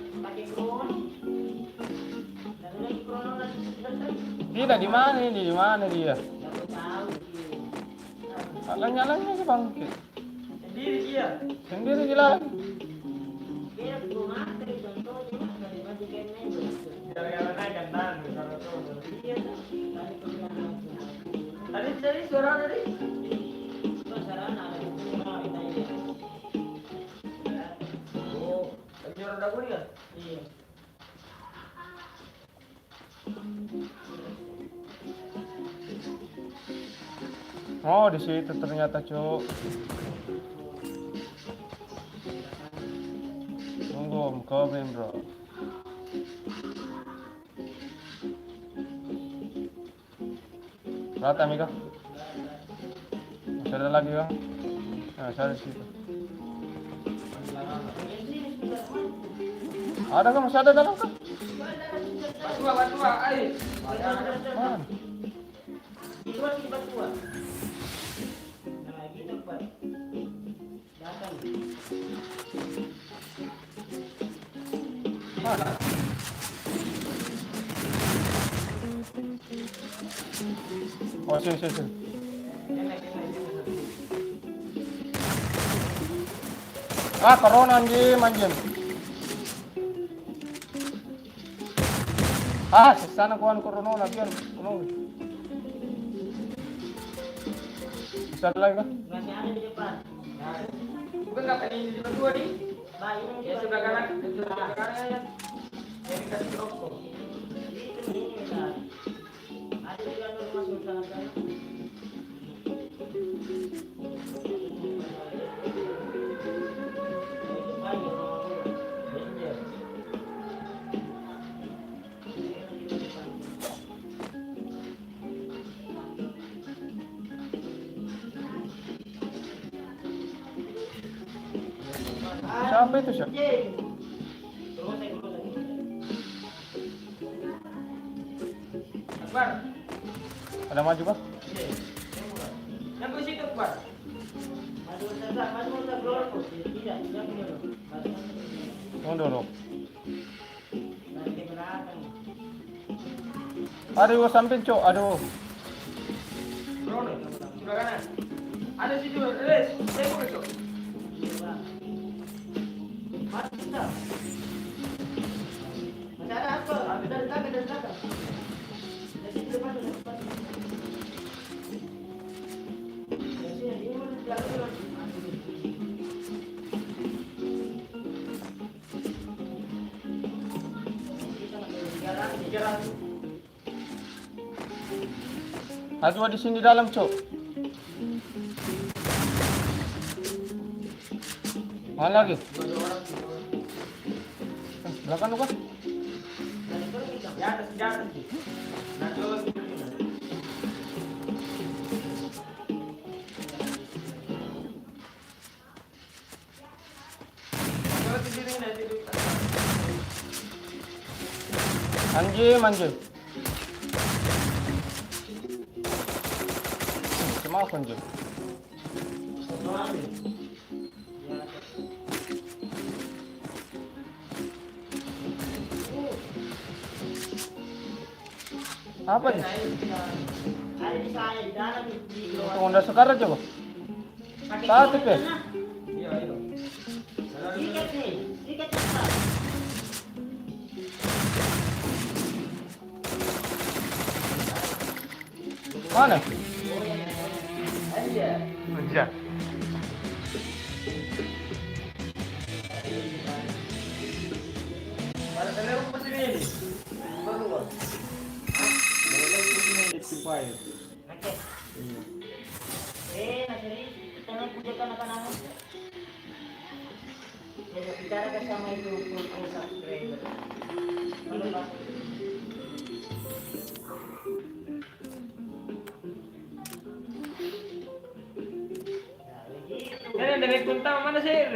Tidak di mana ini? Di mana dia? Nyalanya ke bangkit. Sendiri dia. Sendiri gila. Gara-gara naik kan Tadi suara tadi. Oh, lagi orang dapur ya? Iya. Oh di situ ternyata cok. Tunggu om komen bro. Rata Mika. Masih ada lagi kan? Nah, masih ada di situ. Ada kan? Masih ada dalam kan? Batu, ayo. Mana? Itu lagi batu. Nah, gitu Pak. Datang. Oh, sini, sini, sini. Ah, corona anjing, anjing. Ah, di sana kuan corona lagi kan. Bisa lagi kan? Masih ada di depan. Bukan nggak pengen di depan gua nih. Bah, ini Ya sebelah kanan, sebelah kanan ya. Yang dikasih rokok. Ini kan. Ada juga rumah sultan sana. Siapa itu siapa? Akbar. Ada maju kah? Yang di situ, Akbar. Mundur. Aduh, samping cok, aduh. Bro, sebelah kanan. Ada situ, Les. Tengok itu. Aduh, di sini dalam cok. Mana lagi? Belakang lu kan? Di atas, di atas. Nah, coba gitu. Coba tidurin dah, tidur. Anjing, anjing. Cuma aku anjing. Apa nih? Ada di saya di dalam di luar. Honda sekarang coba. Pakai Satu, helm Pe. sana. Iya, iya. Sikat nih, sikat cepat. Mana? Aja. Anjing. Para tener un posible. Baru. Oke. Nasiri, tengok pujakan anak-anak. Jadi bicara sama itu subscriber. Halo Pak. Kan dari kunta mana sih?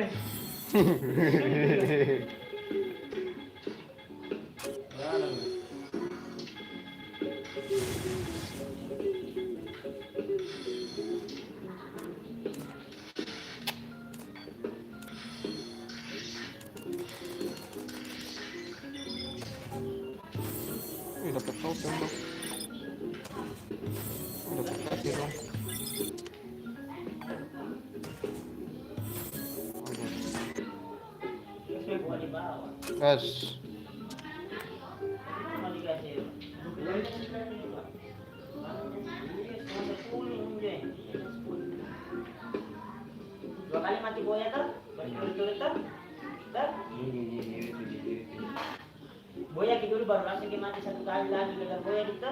Dapat token dong. Dapat kasih dong. Buat di bawah. Gas. Cuma dikasih. Dua kali mati buaya kan? Berturut-turut kan? Kan? Buaya gitu dulu baru langsung dia mati satu kali lagi dengan buaya gitu.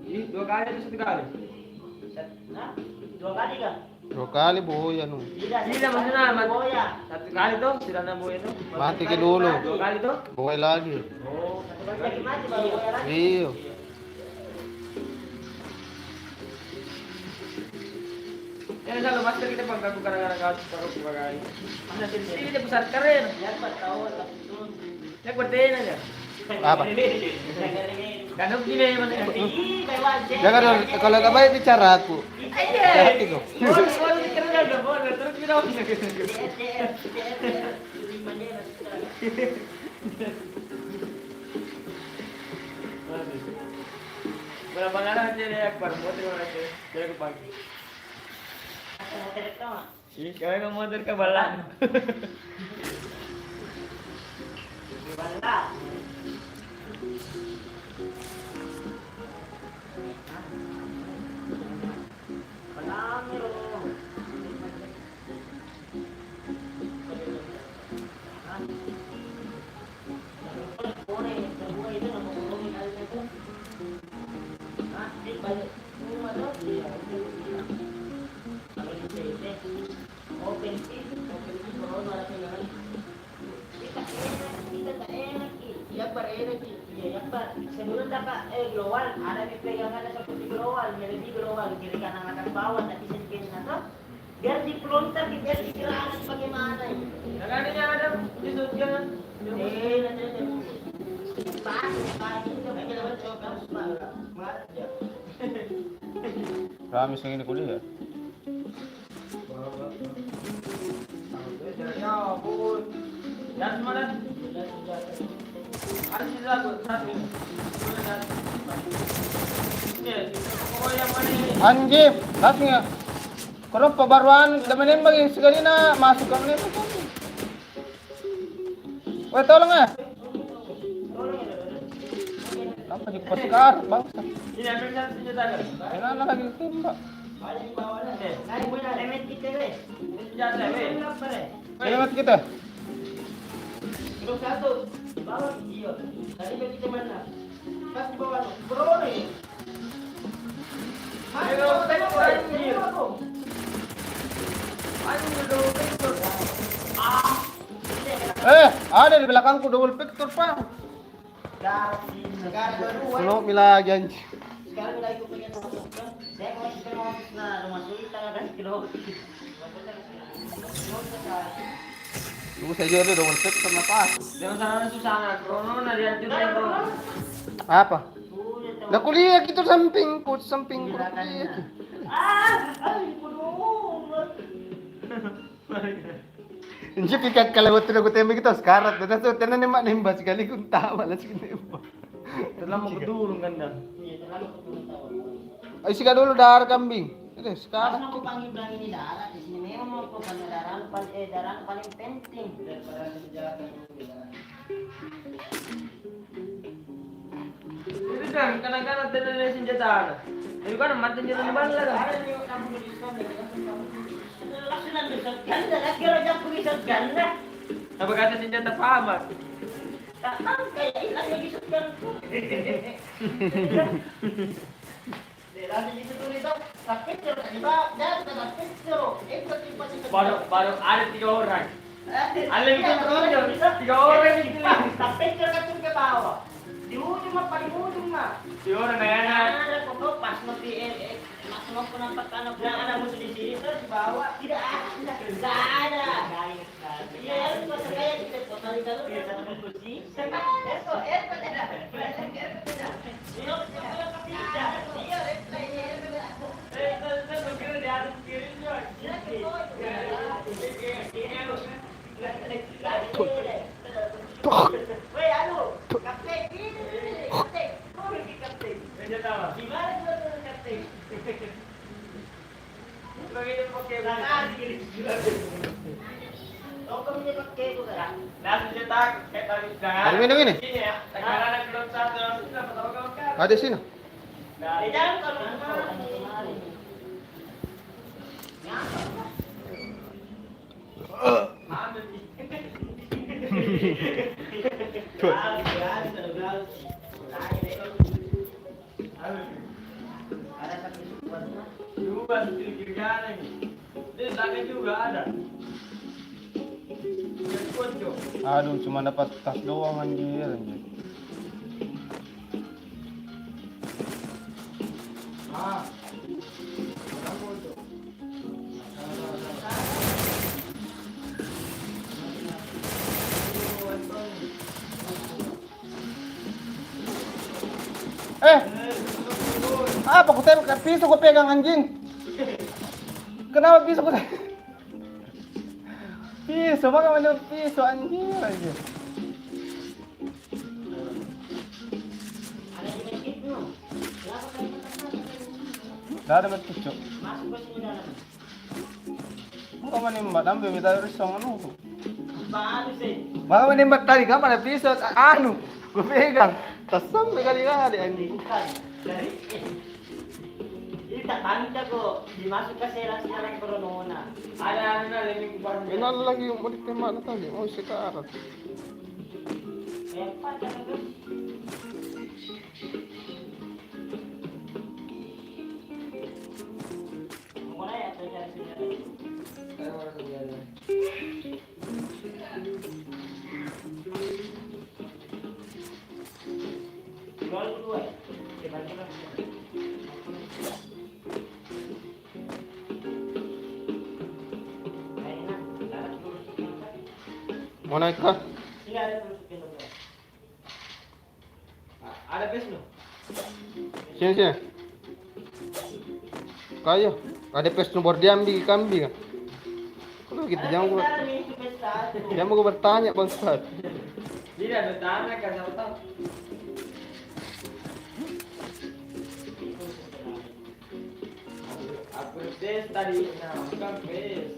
Ih, 2 kali atau 1 kali? Nah, 2 kali kan? 2 kali boya nu. Tidak maksudnya mati. buaya. 1 kali tuh, sudah nemu itu. Mati ke dulu. 2 kali tuh. Boya lagi. Oh, satu kali lagi mati baru buaya lagi. Iya. Yan selalu master kita pag gara-gara kau taruh bagai. Mana sini dia besar keren. Ya, Pak, tahu lah. Yang bertanya aja. Apa? Ganap gini mana? Ih, lewat aja. Jangan dong, kalau nggak baik bicara aku. Aja. Hati kok. Boleh kerja aja, boleh terus kita Wala pangalan siya ni Akbar. Motor mo na siya. Kaya ko pagi. Ako mo direkto nga. Kaya ka motor ka bala. Bala. Wala meron. Open seat, bawal malaki naman. Yakbar energy. Yakbar. Sebelum dapat global, ada pegangan seperti global, lebih global kiri kanan atas bawah nanti sedikit atau biar dipelontar biar dikira bagaimana ini. Nakani niya ada disudgan. Nanti Promise yang ini kuliah. Ya, pun. Yan mana? Ada sih lagu satu. Oh yang mana ini? Anjing, langsung ya. Kalau pembaruan temenin bagi sekali na masuk ke ini. Weh tolong ya. Apa di poskar bangsa? Ini ambil satu senjata kan? Ini anak lagi tembak. Naik punya remet kita weh. Ini senjata weh. Selamat kita. Untuk satu di bawah iya. Tadi kita mana? Pas di bawah bro nih. Ayo, tengok anjir. Anjir dong, tengok. Ada di belakangku double picture pak. Negara kedua. Kalau mila janji. Sekarang lagi aku pengen masuk kan. Saya mau kita mau rumah sulit ada kilo. Tunggu saja ada double picture apa? Jangan salah susah nak. Krono na dia tuh bro. Apa? Dah kuliah kita samping kuliah. Ini pikat kalau waktu aku tembak kita sekarat, dan so tenan ni mak nembak sekali kun tawa lah sekali nembak. Telah mau kedurung ganda. Iya, terlalu ketemu. Ay sika dulu dahar kambing. Ini Pas sekarang. mau panggil ini darah di sini memang mau panggil darah paling penting daripada senjata. Itu kan kadang-kadang tenan senjata. Itu kan mati senjata di bala kan. Ada yang kamu diskon laksana besar ganda lah kira jangan bisa ganda. Apa kata senjata pahaman? Tatang kayak ilang lagi sekian. Lagi disitu itu tapi tiba-tiba dan tapi terus itu tiba Baru ada 3 orang. Ada bisa beruntung 3 orang ini. tapi terus ke bawah. Di ujung mah paling ujung mah. 3 orang na yan. Ada kok pas nanti mas mau nampak anak bilang ada musuh di sini terus di bawah tidak ada. Iya, itu masa kayak kita total itu dia satu kursi. Eso tidak. Iya, Weh, aduh, kapten ini, kapten, kapten. Gimana juga tuh kapten? Begitu pakai Oh, kamu dia pakai itu kan? Langsung cetak kayak tadi jangan. Ada minum ini? Ini ya, sekarang ada kilo 1 sudah tahu kan? Ada sini. Di dalam kalau kemarin. Ambil di. Ada satu sukuannya. Dua di kiri kanan ini. Di belakang juga ada. Yang kunci. Aduh, cuma dapat tas doang anjir. Ah. Apa kau tembak pisau kau pegang anjing? Kenapa pisau kau? Pisau, bagaimana pisau anjir anjir. Ada di masjid no. Kenapa kan Dah ada betul cok. Masuk ke sini dalam. Mau menimbat ambil minta risong anu. Baru sih. Mau menimbat tadi kapan episode anu. Gue pegang. Tasam kali-kali anjing. Bukan. Dari ini tak tangka kok dimasuk ke selang corona. Ada leming barang. Ini ada lagi yang mau ditembak tadi. Oh sekarang. Apa kan itu? Mulai atau cari senjata? Jual dua ya? Dibandingkan Mau naik kah? ini ada terus kilo. Ada bes lo. Sini. Kayo. Ada pes nomor diambil kambing kan? Kalau gitu jangan gue bertanya bang Ustad. Tidak ada tanah kan siapa tahu. Aku tes tadi, nah bukan bes.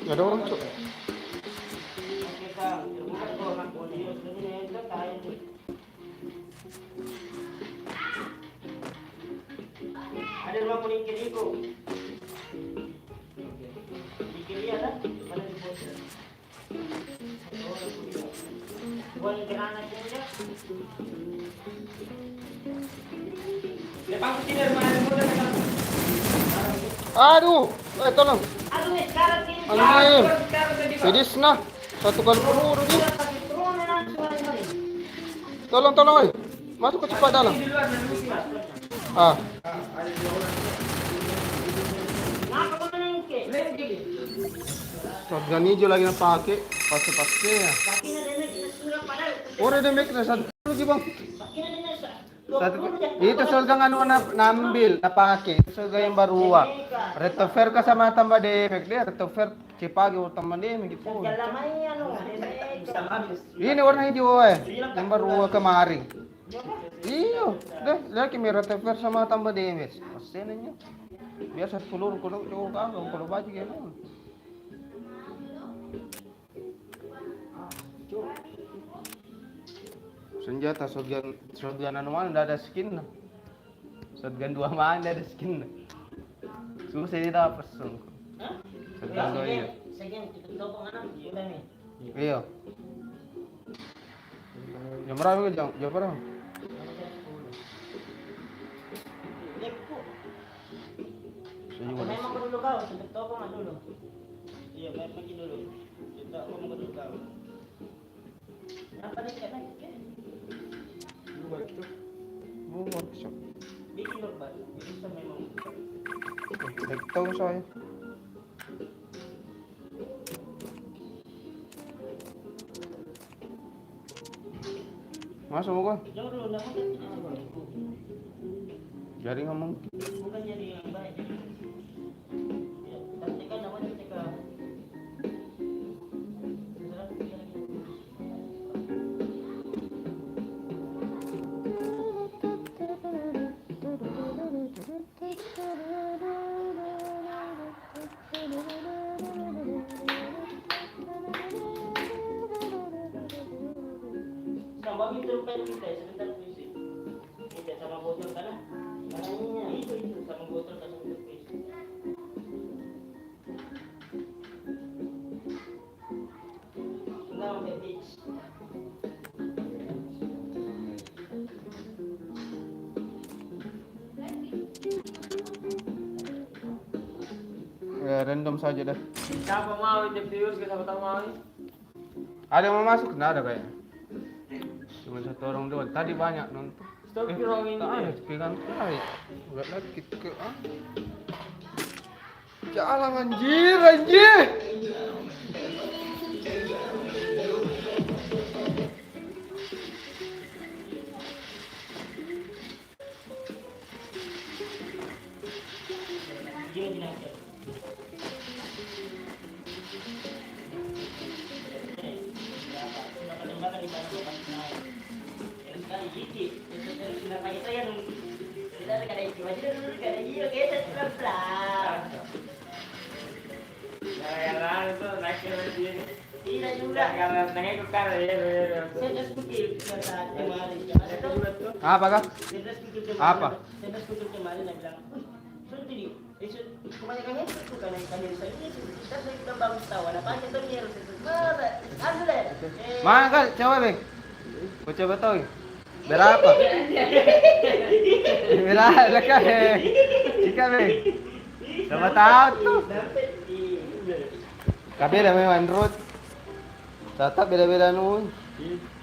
Gak ada orang cok. Ada dua kuning kiriku. Di kiri ada, ada di bawah. Buat gerana saja. Depan sini rumah ada muda kan. Aduh, tolong. Aduh, sekarang kiri. Anjing. Pedis nah. Satu kali peluru dia. Tolong, oi. Masuk ke cepat dalam. Di luar dan luar. Ah, Kenapa kau menengke? shotgun hijau lagi nak pakai. Pakai ya. Kakinya dia kita sudah padahal. Orang dia make satu lagi bang. Kakinya dia Satu. Itu shotgun anu nambil, pakai. Itu shotgun yang baru Retover ka sama tambah defek dia. Retover cipagi tambah dia gitu. Jalamai anu. Ini warna hijau yang baru kemarin. Iyo, dah lagi merah tever sama tambah damage. Pastinya. Biar satu peluru kalau kagak kalau baju gitu. Senjata shotgun anu mana enggak ada skin. Shotgun 2 mana enggak ada skin. Susah dia dapat sung. Shotgun 2 iya. Sekian kita topong anak udah nih. Iya. Jam berapa jam berapa? Memang dulu kau, sebut toko mah dulu. Iya, baik pergi dulu. Kita mau dulu kau. Apa nih kena? Workshop. Bikin dulu, Pak. Bisa memang. Tahu saya. Masuk gua. Jangan dulu, enggak mau. Jaring ngomong. Bukan jadi yang baik. Ya, tapi kan namanya ketika sama gitu kan kita sebentar puisi. Kita sama botol kana. Kanannya itu sama botol sama puisi. Now the beach. Ya, random saja dah. Siapa mau itu viewers ke siapa tahu mau? Ada yang mau masuk? Nggak ada kayaknya. Cuma satu orang doang. Tadi banyak nonton. Stop kira ini. Tak ada sepikan kali. Enggak lagi ke Jalan anjir. Dia dinaikin. Sudah ketembakkan di bawah pas naik. Sekali. Iki, itu kenapa itu yang kita ada di wajah dulu, ada iya kita pelan. Ya itu naiknya lagi ini. Tidak juga. Karena nengnya ke kanan ya. Saya dah skutip saat kemarin. Apa kak? Saya dah skutip kemarin. Apa? Saya dah skutip kemarin dan bilang, suntik di. Kebanyakan itu kan yang kami saya ini kita sudah bagus tahu ada banyak tuh yang harus itu. Mana? Anu deh. Mana kak? Coba bang. Kau coba tahu. Berapa? Berapa kak? Jika bang. Sama tahu tuh. Tapi ada memang root. Tetap beda-beda nun.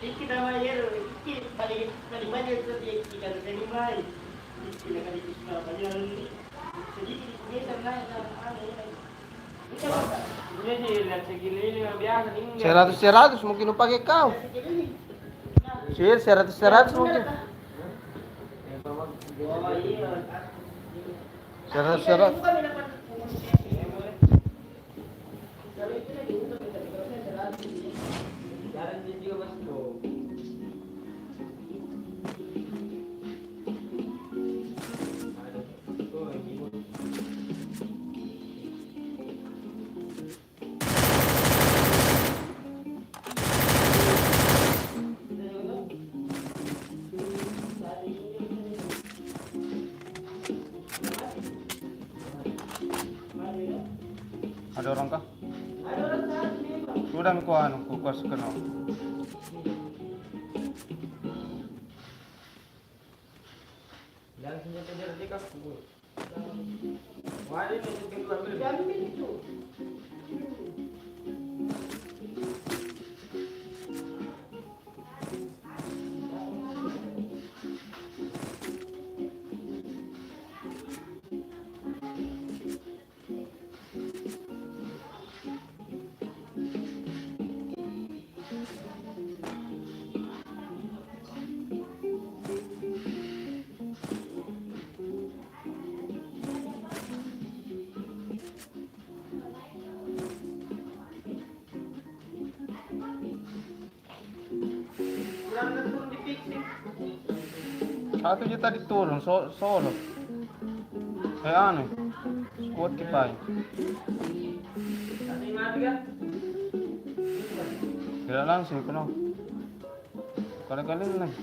Iki namanya iki paling banyak itu dia iki kalau dari mai. Iki nak ada di sekolah banyak ni. Jadi dia sama anu. Ini sih lihat segini ini yang biasa ini. 100 mungkin lu pakai kau. Sih 100 mungkin. Oh iya. 100. Jalan dia juga mas bro. Ada orang kah? Sudah kuan kukus kena. Jangan senjata dia nanti kau kubur. Wah ini mungkin keluar dulu. Kurang turun di fixing. 1 juta diturun solo. Anu. Spotify. Nanti mati kan? Tidak langsung kuno. Kali-kali lagi.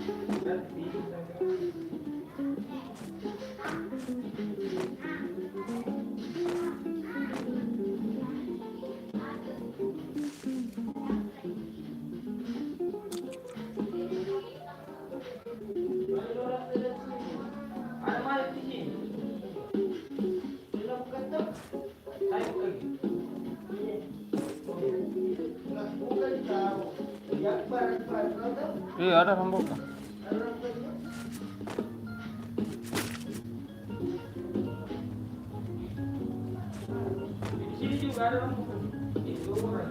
Ada mana di sini? Sudah bukan tuh. Saya pergi. Bukan tahu. Yang barang tuh. Iya ada rambutan. Di sini juga ada orang bukan. Itu orang.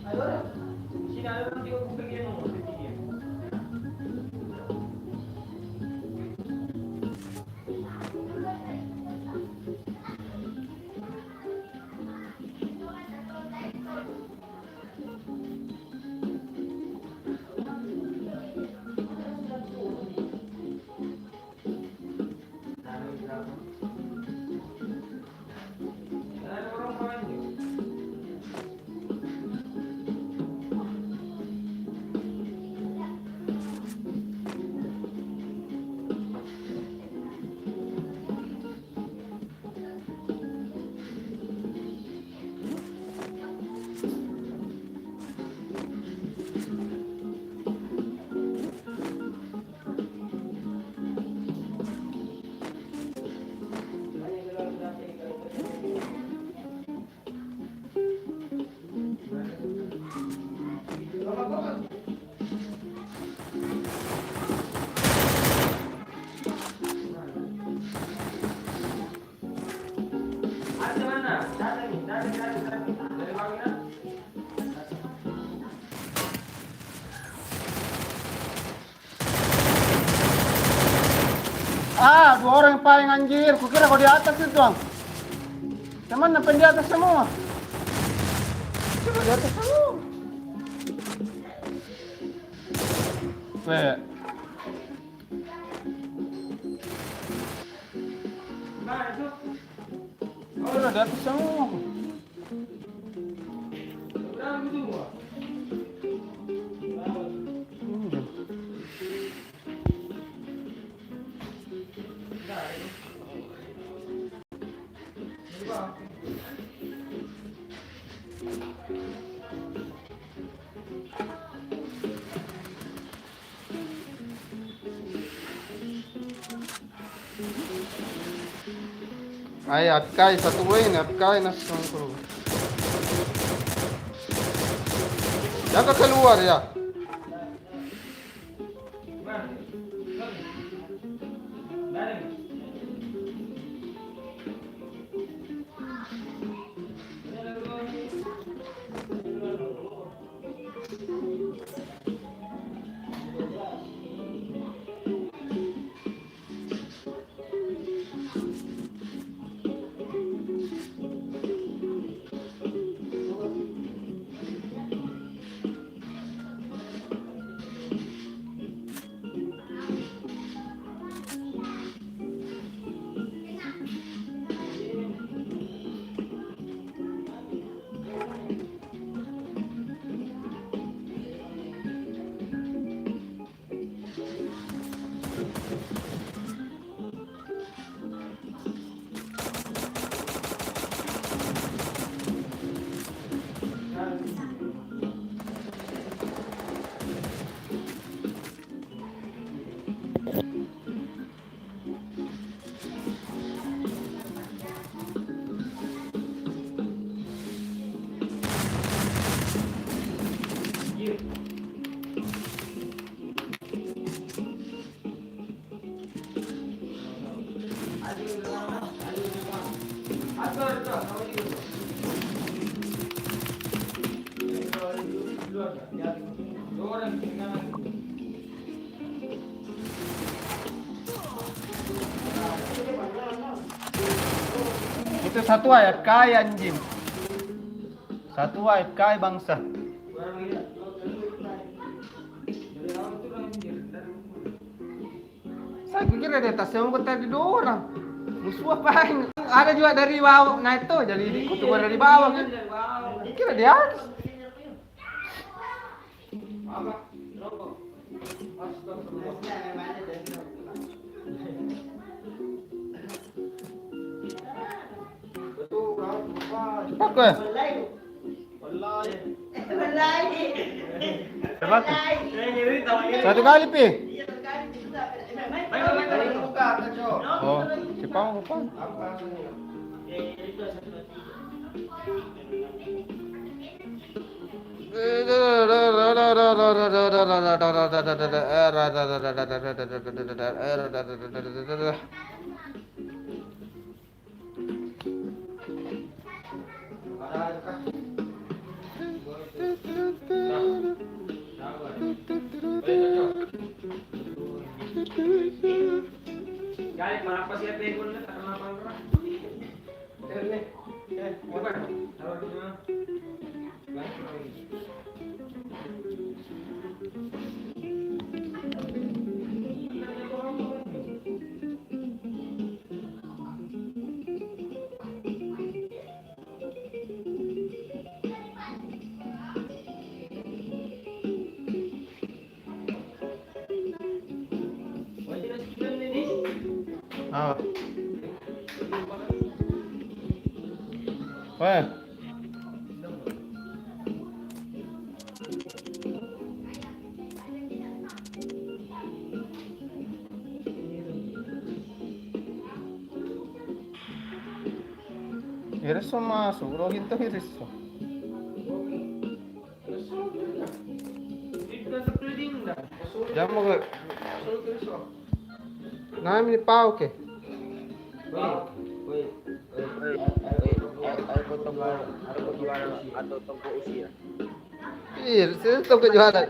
Ada orang. Di sini ada orang juga bukan dia nomor ketiga. Ada orang lain. Ada mana? Datang nih, datang. Dari mana? Ah, 2 orang yang paling anjir. Kukira kau di atas itu, Bang. Cuman nampak di atas semua. Coba di atas semua. Weh. udah di atas semua. Berapa semua? Udah. Ay, Apkai satu win, Apkai nasa sangkro. Jaga keluar ya. Itu satu AFK anjing. Satu AFK bangsa. Saya kira di atas semua tadi 2 orang. Musuh apa ini? Ada juga dari bawah. Nah itu jadi kutukan dari bawah kan. Kira di atas. Cepat ke? Cepat. Satu kali pi. Oh, cepat apa? Guys, kenapa sih telepon na kenapa ora? Bukan. Taruh di mana? Ah. Weh. Iriso masuk, lo ginto iriso. Jangan mau ke. Nah, ini pau ke. Iya, itu kejuaraan.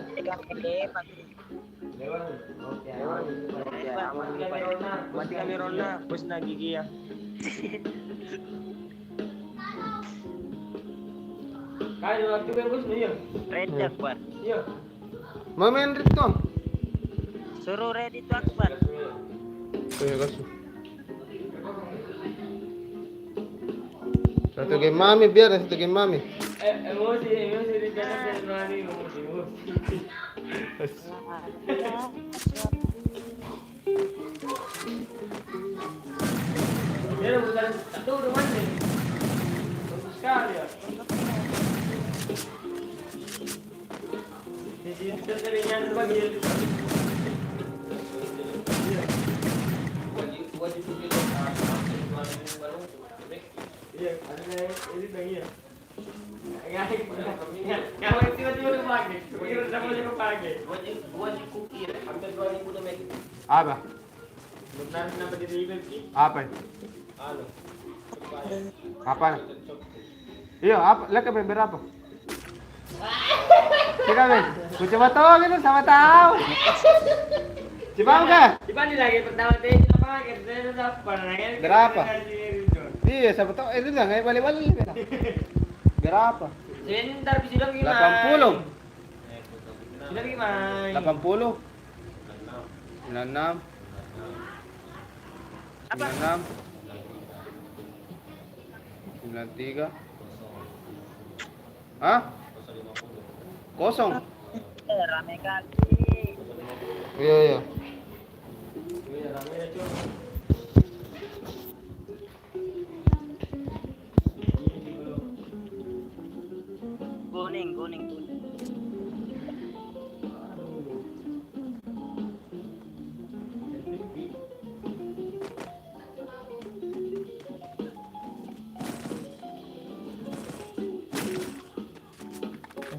Mati kami ronda, bos na gigi ya. Kayo waktu yang bos nih ya. Red Akbar. Iya. Mau main rit dong. Suruh ready to Akbar. Terima kasih. Satu game mami biar satu game mami. Emosi di jalan dan mani emosi. Dia bukan satu rumah nih. Bagus sekali ya. Di sini terkadang berbagi. Wajib kita iya, ada ini lagi ya. Yang tiba-tiba lu pakai, kira sama dia pakai. Wajib kukir, hampir 2000 lebih. Apa? Benar kenapa di ribet sih? Apa? Halo. Apa? Iya, apa? Lihat berapa? Kita Ben, gue coba tahu gitu sama tahu. Coba enggak? Coba nih lagi pertama teh kita pakai, kita dapat Berapa? Iya, siapa tahu itu enggak kayak balik-balik gitu. Berapa? Sebentar bisa bilang gimana? 80. Bilang gimana? 80. 96. 96. 93. Hah? Kosong. Rame kali. Iya, iya. Iya, rame ya, Cuk. Kuning.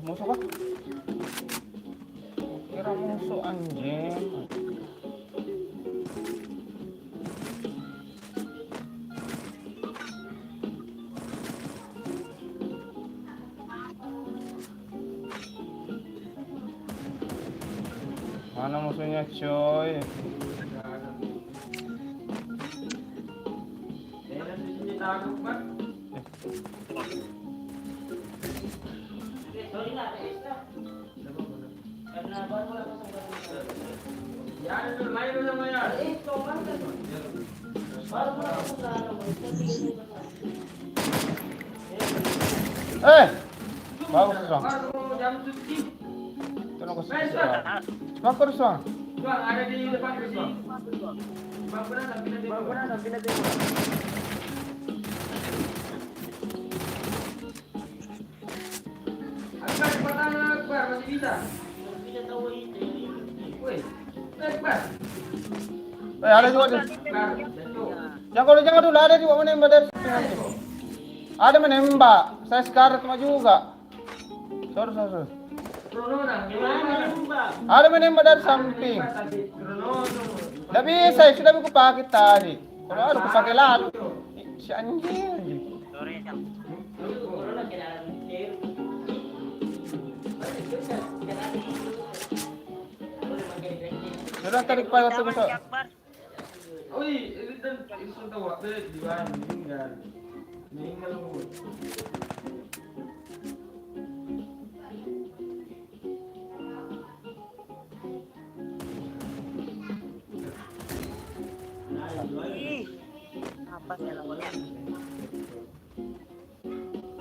Musuh kah? Kira musuh anjing. Mana musuhnya coy? Takut, Pak. Sorry lah, extra. Karena baru lah Ya, ada main sama ya. coba kan. Baru Bagus bang. Baru jam 7. Tolong Main, kasih. Bang. Bagus bang. Bang, ada di depan sini. Bang, benar pindah tembok. Akbar, cepetan Akbar, masih bisa. tidak tahu itu. Woi, Akbar. Ada juga tuh. Akbar, jatuh. Jangan dulu ada juga menembak dari sini. Ada menembak. Saya sekarang cuma juga. Sorry. Krono nah, Gimana, Mbak? Ada menembak dari samping. Krono. Tidak bisa, sudah aku pakai tadi. Kalau ada aku pakai lalu. Si anjing. Sorry, Kang. Corona kena air. Sudah tadi pada waktu besok. Oi, ini kan isu tahu apa di mana meninggal. Meninggal lu. Apa sih lawannya?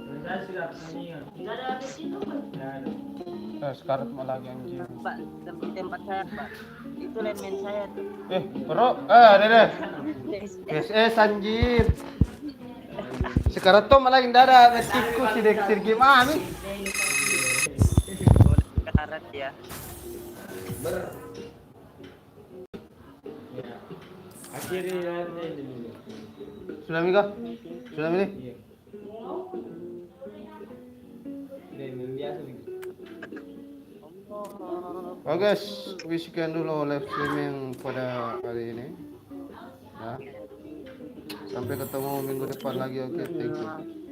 Sudah siap meninggal. Enggak ada habis itu, Pak. Enggak ada. Sekarang cuma lagi anjing. Pak, tempat saya, Pak. Itu lemen saya tuh. Bro, ada deh. SS anjir. Sekarang tuh malah tidak ada tikus si Dexter gimana? Karat ya. Akhirnya Sudah Mika? Sudah milih? Iya. Ini biasa begitu. Oke guys, sekian dulu live streaming pada hari ini. Ya. Sampai ketemu minggu depan lagi. Oke, thank you.